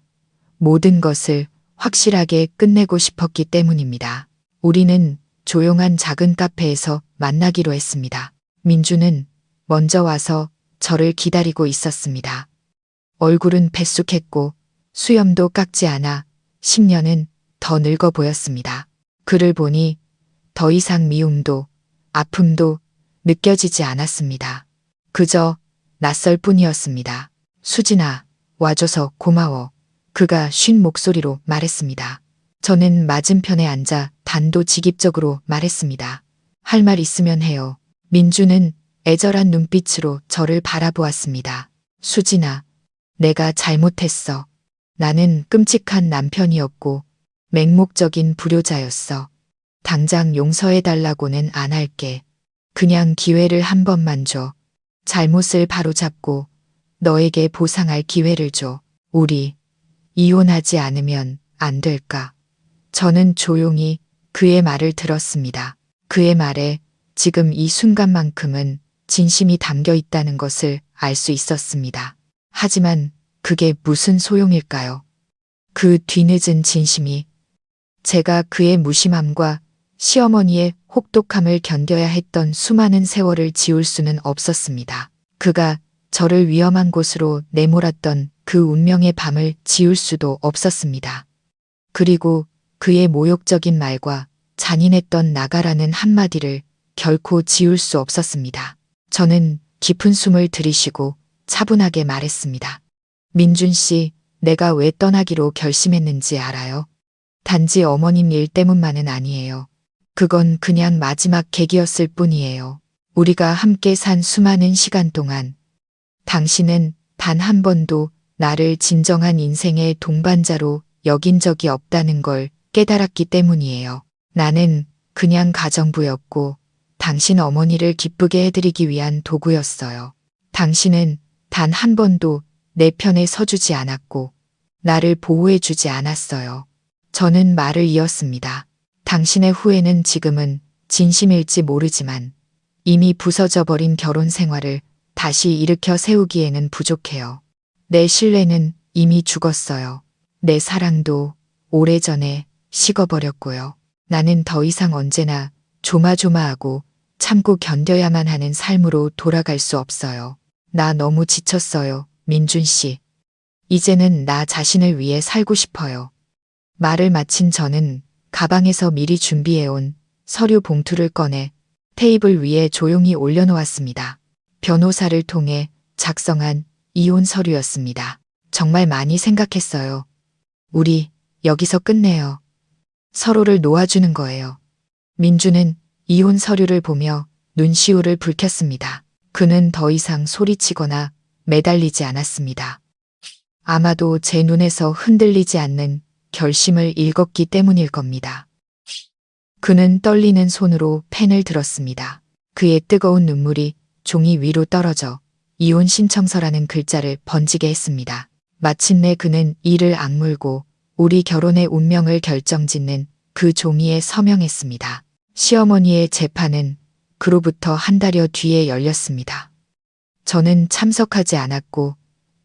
모든 것을 확실하게 끝내고 싶었기 때문입니다. 우리는 조용한 작은 카페에서 만나기로 했습니다. 민주는 먼저 와서 저를 기다리고 있었습니다. 얼굴은 뱃쑥했고 수염도 깎지 않아 10년은 더 늙어 보였습니다. 그를 보니 더 이상 미움도 아픔도 느껴지지 않았습니다. 그저 낯설 뿐이었습니다. 수진아, 와줘서 고마워. 그가 쉰 목소리로 말했습니다. 저는 맞은편에 앉아 단도직입적으로 말했습니다. 할 말 있으면 해요. 민주는 애절한 눈빛으로 저를 바라보았습니다. 수진아, 내가 잘못했어. 나는 끔찍한 남편이었고 맹목적인 불효자였어. 당장 용서해달라고는 안 할게. 그냥 기회를 한 번만 줘. 잘못을 바로잡고 너에게 보상할 기회를 줘. 우리 이혼하지 않으면 안 될까? 저는 조용히 그의 말을 들었습니다. 그의 말에 지금 이 순간만큼은 진심이 담겨 있다는 것을 알 수 있었습니다. 하지만 그게 무슨 소용일까요? 그 뒤늦은 진심이 제가 그의 무심함과 시어머니의 혹독함을 견뎌야 했던 수많은 세월을 지울 수는 없었습니다. 그가 저를 위험한 곳으로 내몰았던 그 운명의 밤을 지울 수도 없었습니다. 그리고 그의 모욕적인 말과 잔인했던 나가라는 한마디를 결코 지울 수 없었습니다. 저는 깊은 숨을 들이쉬고 차분하게 말했습니다. 민준 씨, 내가 왜 떠나기로 결심했는지 알아요? 단지 어머님 일 때문만은 아니에요. 그건 그냥 마지막 계기였을 뿐이에요. 우리가 함께 산 수많은 시간 동안 당신은 단 한 번도 나를 진정한 인생의 동반자로 여긴 적이 없다는 걸 깨달았기 때문이에요. 나는 그냥 가정부였고 당신 어머니를 기쁘게 해드리기 위한 도구였어요. 당신은 단 한 번도 내 편에 서주지 않았고 나를 보호해주지 않았어요. 저는 말을 이었습니다. 당신의 후회는 지금은 진심일지 모르지만 이미 부서져 버린 결혼 생활을 다시 일으켜 세우기에는 부족해요. 내 신뢰는 이미 죽었어요. 내 사랑도 오래전에 식어버렸고요. 나는 더 이상 언제나 조마조마하고 참고 견뎌야만 하는 삶으로 돌아갈 수 없어요. 나 너무 지쳤어요, 민준 씨. 이제는 나 자신을 위해 살고 싶어요. 말을 마친 저는 가방에서 미리 준비해온 서류 봉투를 꺼내 테이블 위에 조용히 올려놓았습니다. 변호사를 통해 작성한 이혼 서류였습니다. 정말 많이 생각했어요. 우리 여기서 끝내요. 서로를 놓아주는 거예요. 민주는 이혼 서류를 보며 눈시울을 붉혔습니다. 그는 더 이상 소리치거나 매달리지 않았습니다. 아마도 제 눈에서 흔들리지 않는 결심을 읽었기 때문일 겁니다. 그는 떨리는 손으로 펜을 들었습니다. 그의 뜨거운 눈물이 종이 위로 떨어져 이혼 신청서라는 글자를 번지게 했습니다. 마침내 그는 이를 악물고 우리 결혼의 운명을 결정짓는 그 종이에 서명했습니다. 시어머니의 재판은 그로부터 한 달여 뒤에 열렸습니다. 저는 참석하지 않았고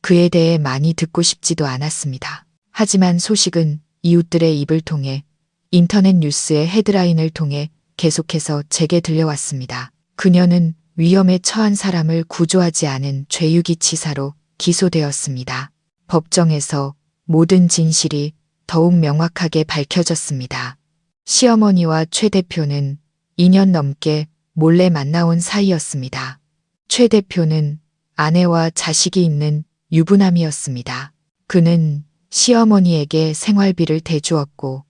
그에 대해 많이 듣고 싶지도 않았습니다. 하지만 소식은 이웃들의 입을 통해 인터넷 뉴스의 헤드라인을 통해 계속해서 제게 들려왔습니다. 그녀는 위험에 처한 사람을 구조하지 않은 죄유기치사로 기소되었습니다. 법정에서 모든 진실이 더욱 명확하게 밝혀졌습니다. 시어머니와 최 대표는 2년 넘게 몰래 만나온 사이였습니다. 최 대표는 아내와 자식이 있는 유부남이었습니다. 그는 시어머니에게 생활비를 대주었고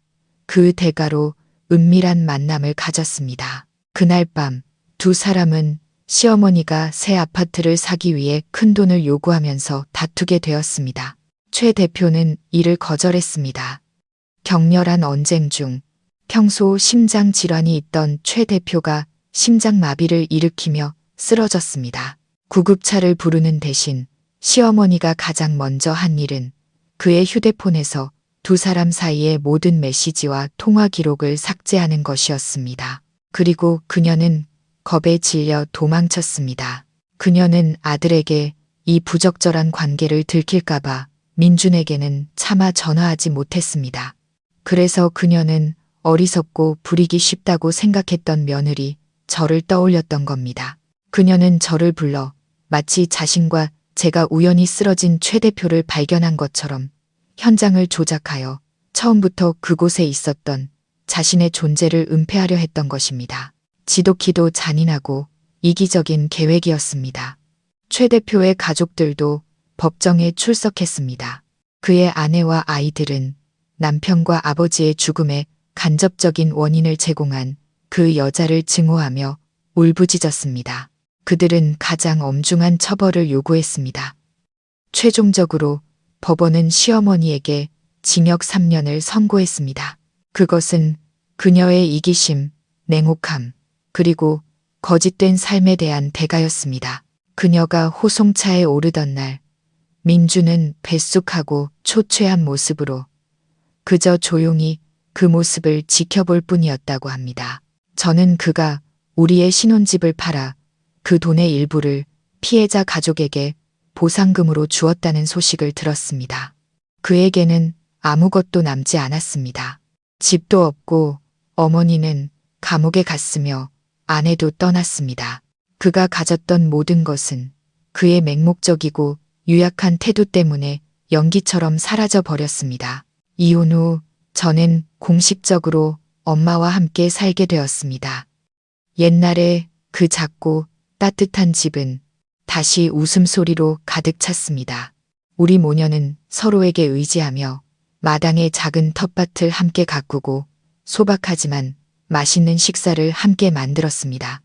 그 대가로 은밀한 만남을 가졌습니다. 그날 밤 두 사람은 시어머니가 새 아파트를 사기 위해 큰돈을 요구하면서 다투게 되었습니다. 최 대표는 이를 거절했습니다. 격렬한 언쟁 중 평소 심장 질환이 있던 최 대표가 심장마비를 일으키며 쓰러졌습니다. 구급차를 부르는 대신 시어머니가 가장 먼저 한 일은 그의 휴대폰에서 두 사람 사이의 모든 메시지와 통화 기록을 삭제하는 것이었습니다. 그리고 그녀는 겁에 질려 도망쳤습니다. 그녀는 아들에게 이 부적절한 관계를 들킬까봐 민준에게는 차마 전화하지 못했습니다. 그래서 그녀는 어리석고 부리기 쉽다고 생각했던 며느리 저를 떠올렸던 겁니다. 그녀는 저를 불러 마치 자신과 제가 우연히 쓰러진 최 대표를 발견한 것처럼 현장을 조작하여 처음부터 그곳에 있었던 자신의 존재를 은폐하려 했던 것입니다. 지독히도 잔인하고 이기적인 계획이었습니다. 최 대표의 가족들도 법정에 출석했습니다. 그의 아내와 아이들은 남편과 아버지의 죽음에 간접적인 원인을 제공한 그 여자를 증오하며 울부짖었습니다. 그들은 가장 엄중한 처벌을 요구했습니다. 최종적으로 법원은 시어머니에게 징역 3년을 선고했습니다. 그것은 그녀의 이기심, 냉혹함, 그리고 거짓된 삶에 대한 대가였습니다. 그녀가 호송차에 오르던 날, 민주는 뱃쑥하고 초췌한 모습으로 그저 조용히 그 모습을 지켜볼 뿐이었다고 합니다. 저는 그가 우리의 신혼집을 팔아 그 돈의 일부를 피해자 가족에게 보상금으로 주었다는 소식을 들었습니다. 그에게는 아무것도 남지 않았습니다. 집도 없고 어머니는 감옥에 갔으며 아내도 떠났습니다. 그가 가졌던 모든 것은 그의 맹목적이고 유약한 태도 때문에 연기처럼 사라져 버렸습니다. 이혼 후 저는 공식적으로 엄마와 함께 살게 되었습니다. 옛날에 그 작고 따뜻한 집은 다시 웃음소리로 가득 찼습니다. 우리 모녀는 서로에게 의지하며 마당의 작은 텃밭을 함께 가꾸고 소박하지만 맛있는 식사를 함께 만들었습니다.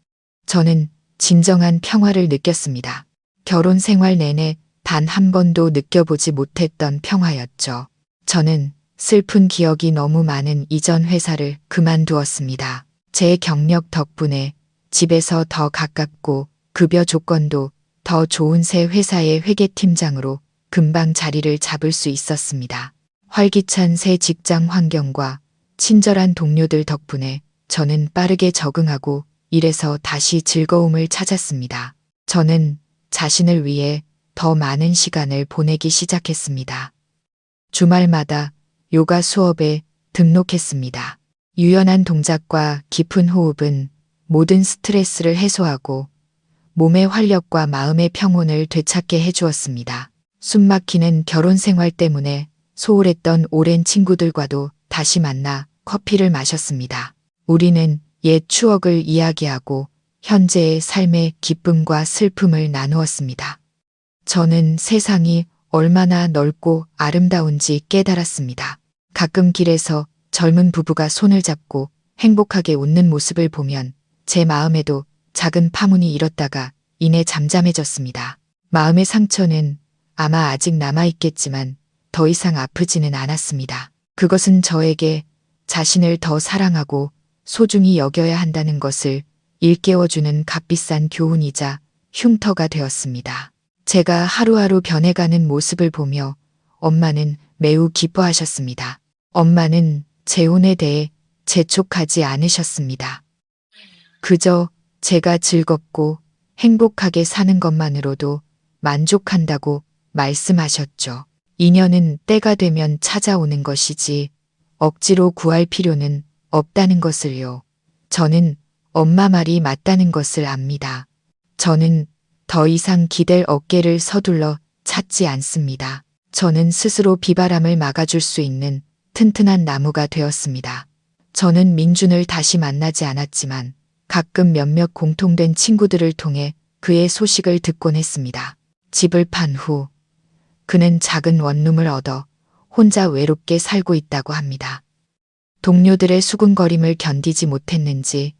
저는 진정한 평화를 느꼈습니다. 결혼 생활 내내 단 한 번도 느껴보지 못했던 평화였죠. 저는 슬픈 기억이 너무 많은 이전 회사를 그만두었습니다. 제 경력 덕분에 집에서 더 가깝고 급여 조건도 더 좋은 새 회사의 회계팀장으로 금방 자리를 잡을 수 있었습니다. 활기찬 새 직장 환경과 친절한 동료들 덕분에 저는 빠르게 적응하고 일에서 다시 즐거움을 찾았습니다. 저는 자신을 위해 더 많은 시간을 보내기 시작했습니다. 주말마다 요가 수업에 등록했습니다. 유연한 동작과 깊은 호흡은 모든 스트레스를 해소하고 몸의 활력과 마음의 평온을 되찾게 해주었습니다. 숨막히는 결혼 생활 때문에 소홀했던 오랜 친구들과도 다시 만나 커피를 마셨습니다. 우리는 옛 추억을 이야기하고 현재의 삶의 기쁨과 슬픔을 나누었습니다. 저는 세상이 얼마나 넓고 아름다운지 깨달았습니다. 가끔 길에서 젊은 부부가 손을 잡고 행복하게 웃는 모습을 보면 제 마음에도 작은 파문이 일었다가 이내 잠잠해졌습니다. 마음의 상처는 아마 아직 남아있겠지만 더 이상 아프지는 않았습니다. 그것은 저에게 자신을 더 사랑하고 소중히 여겨야 한다는 것을 일깨워주는 값비싼 교훈이자 흉터가 되었습니다. 제가 하루하루 변해가는 모습을 보며 엄마는 매우 기뻐하셨습니다. 엄마는 재혼에 대해 재촉하지 않으셨습니다. 그저 제가 즐겁고 행복하게 사는 것만으로도 만족한다고 말씀하셨죠. 인연은 때가 되면 찾아오는 것이지 억지로 구할 필요는 없다는 것을요. 저는 엄마 말이 맞다는 것을 압니다. 저는 더 이상 기댈 어깨를 서둘러 찾지 않습니다. 저는 스스로 비바람을 막아줄 수 있는 튼튼한 나무가 되었습니다. 저는 민준을 다시 만나지 않았지만 가끔 몇몇 공통된 친구들을 통해 그의 소식을 듣곤 했습니다. 집을 판 후 그는 작은 원룸을 얻어 혼자 외롭게 살고 있다고 합니다. 동료들의 수군거림을 견디지 못했는지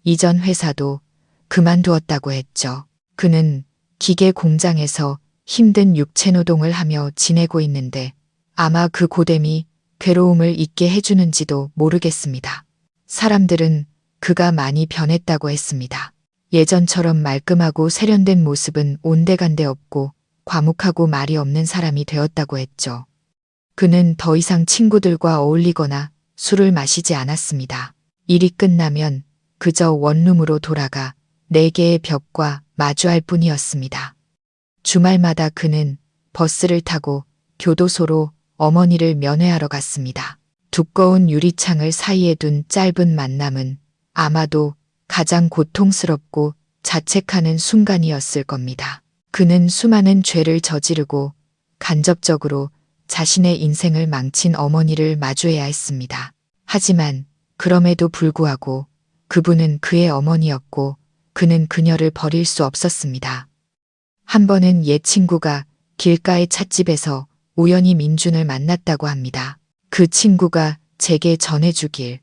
이전 회사도 그만두었다고 했죠. 그는 기계 공장에서 힘든 육체 노동을 하며 지내고 있는데 아마 그 고됨이 괴로움을 잊게 해주는지도 모르겠습니다. 사람들은 그가 많이 변했다고 했습니다. 예전처럼 말끔하고 세련된 모습은 온데간데 없고 과묵하고 말이 없는 사람이 되었다고 했죠. 그는 더 이상 친구들과 어울리거나 술을 마시지 않았습니다. 일이 끝나면 그저 원룸으로 돌아가 네 개의 벽과 마주할 뿐이었습니다. 주말마다 그는 버스를 타고 교도소로 어머니를 면회하러 갔습니다. 두꺼운 유리창을 사이에 둔 짧은 만남은 아마도 가장 고통스럽고 자책하는 순간이었을 겁니다. 그는 수많은 죄를 저지르고 간접적으로 자신의 인생을 망친 어머니를 마주해야 했습니다. 하지만 그럼에도 불구하고 그분은 그의 어머니였고 그는 그녀를 버릴 수 없었습니다. 한 번은 옛 친구가 길가의 찻집에서 우연히 민준을 만났다고 합니다. 그 친구가 제게 전해주길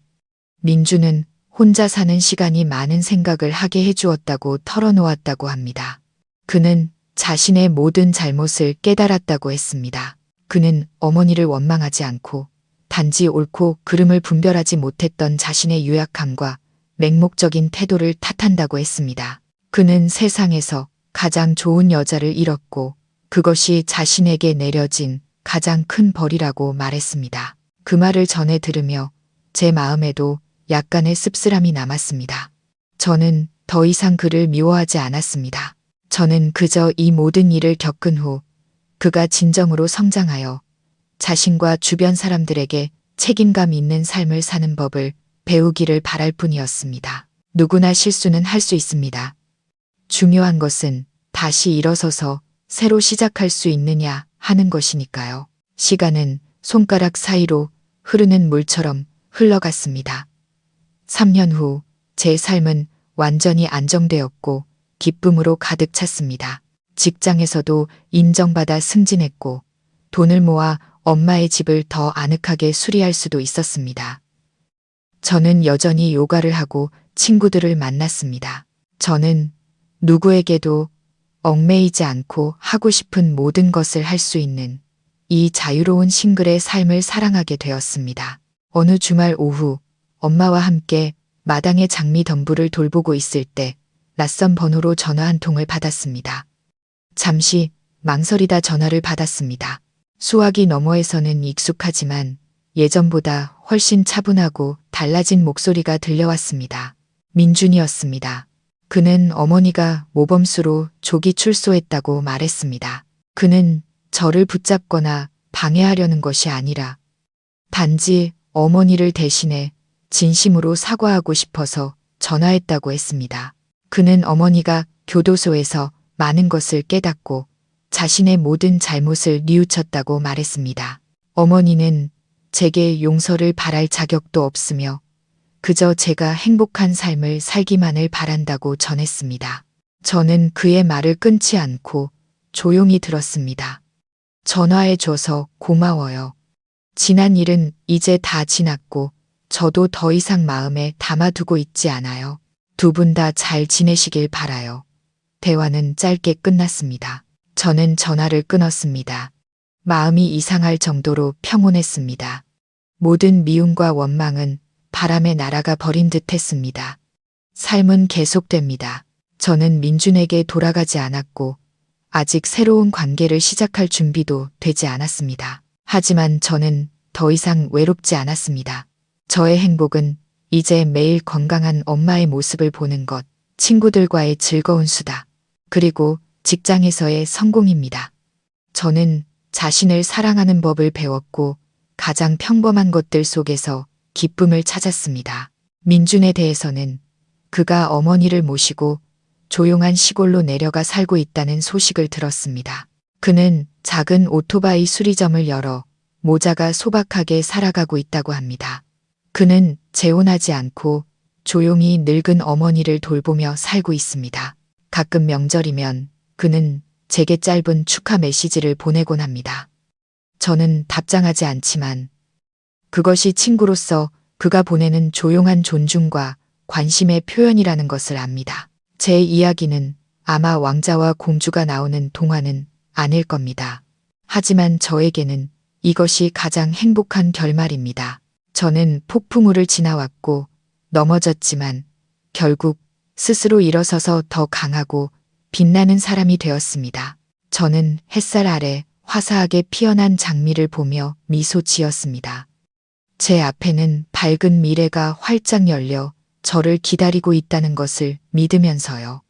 민준은 혼자 사는 시간이 많은 생각을 하게 해주었다고 털어놓았다고 합니다. 그는 자신의 모든 잘못을 깨달았다고 했습니다. 그는 어머니를 원망하지 않고 단지 옳고 그름을 분별하지 못했던 자신의 유약함과 맹목적인 태도를 탓한다고 했습니다. 그는 세상에서 가장 좋은 여자를 잃었고 그것이 자신에게 내려진 가장 큰 벌이라고 말했습니다. 그 말을 전해 들으며 제 마음에도 약간의 씁쓸함이 남았습니다. 저는 더 이상 그를 미워하지 않았습니다. 저는 그저 이 모든 일을 겪은 후 그가 진정으로 성장하여 자신과 주변 사람들에게 책임감 있는 삶을 사는 법을 배우기를 바랄 뿐이었습니다. 누구나 실수는 할 수 있습니다. 중요한 것은 다시 일어서서 새로 시작할 수 있느냐 하는 것이니까요. 시간은 손가락 사이로 흐르는 물처럼 흘러갔습니다. 3년 후 제 삶은 완전히 안정되었고 기쁨으로 가득 찼습니다. 직장에서도 인정받아 승진했고 돈을 모아 엄마의 집을 더 아늑하게 수리할 수도 있었습니다. 저는 여전히 요가를 하고 친구들을 만났습니다. 저는 누구에게도 얽매이지 않고 하고 싶은 모든 것을 할 수 있는 이 자유로운 싱글의 삶을 사랑하게 되었습니다. 어느 주말 오후 엄마와 함께 마당의 장미 덤불을 돌보고 있을 때 낯선 번호로 전화 한 통을 받았습니다. 잠시 망설이다 전화를 받았습니다. 수화기 너머에서는 익숙하지만 예전보다 훨씬 차분하고 달라진 목소리가 들려왔습니다. 민준이었습니다. 그는 어머니가 모범수로 조기 출소했다고 말했습니다. 그는 저를 붙잡거나 방해하려는 것이 아니라 단지 어머니를 대신해 진심으로 사과하고 싶어서 전화했다고 했습니다. 그는 어머니가 교도소에서 많은 것을 깨닫고 자신의 모든 잘못을 뉘우쳤다고 말했습니다. 어머니는 제게 용서를 바랄 자격도 없으며 그저 제가 행복한 삶을 살기만을 바란다고 전했습니다. 저는 그의 말을 끊지 않고 조용히 들었습니다. 전화해줘서 고마워요. 지난 일은 이제 다 지났고 저도 더 이상 마음에 담아두고 있지 않아요. 두 분 다 잘 지내시길 바라요. 대화는 짧게 끝났습니다. 저는 전화를 끊었습니다. 마음이 이상할 정도로 평온했습니다. 모든 미움과 원망은 바람에 날아가 버린 듯 했습니다. 삶은 계속됩니다. 저는 민준에게 돌아가지 않았고 아직 새로운 관계를 시작할 준비도 되지 않았습니다. 하지만 저는 더 이상 외롭지 않았습니다. 저의 행복은 이제 매일 건강한 엄마의 모습을 보는 것, 친구들과의 즐거운 수다, 그리고 직장에서의 성공입니다. 저는 자신을 사랑하는 법을 배웠고 가장 평범한 것들 속에서 기쁨을 찾았습니다. 민준에 대해서는 그가 어머니를 모시고 조용한 시골로 내려가 살고 있다는 소식을 들었습니다. 그는 작은 오토바이 수리점을 열어 모자가 소박하게 살아가고 있다고 합니다. 그는 재혼하지 않고 조용히 늙은 어머니를 돌보며 살고 있습니다. 가끔 명절이면 그는 제게 짧은 축하 메시지를 보내곤 합니다. 저는 답장하지 않지만 그것이 친구로서 그가 보내는 조용한 존중과 관심의 표현이라는 것을 압니다. 제 이야기는 아마 왕자와 공주가 나오는 동화는 아닐 겁니다. 하지만 저에게는 이것이 가장 행복한 결말입니다. 저는 폭풍우를 지나왔고 넘어졌지만 결국 스스로 일어서서 더 강하고 빛나는 사람이 되었습니다. 저는 햇살 아래 화사하게 피어난 장미를 보며 미소 지었습니다. 제 앞에는 밝은 미래가 활짝 열려 저를 기다리고 있다는 것을 믿으면서요.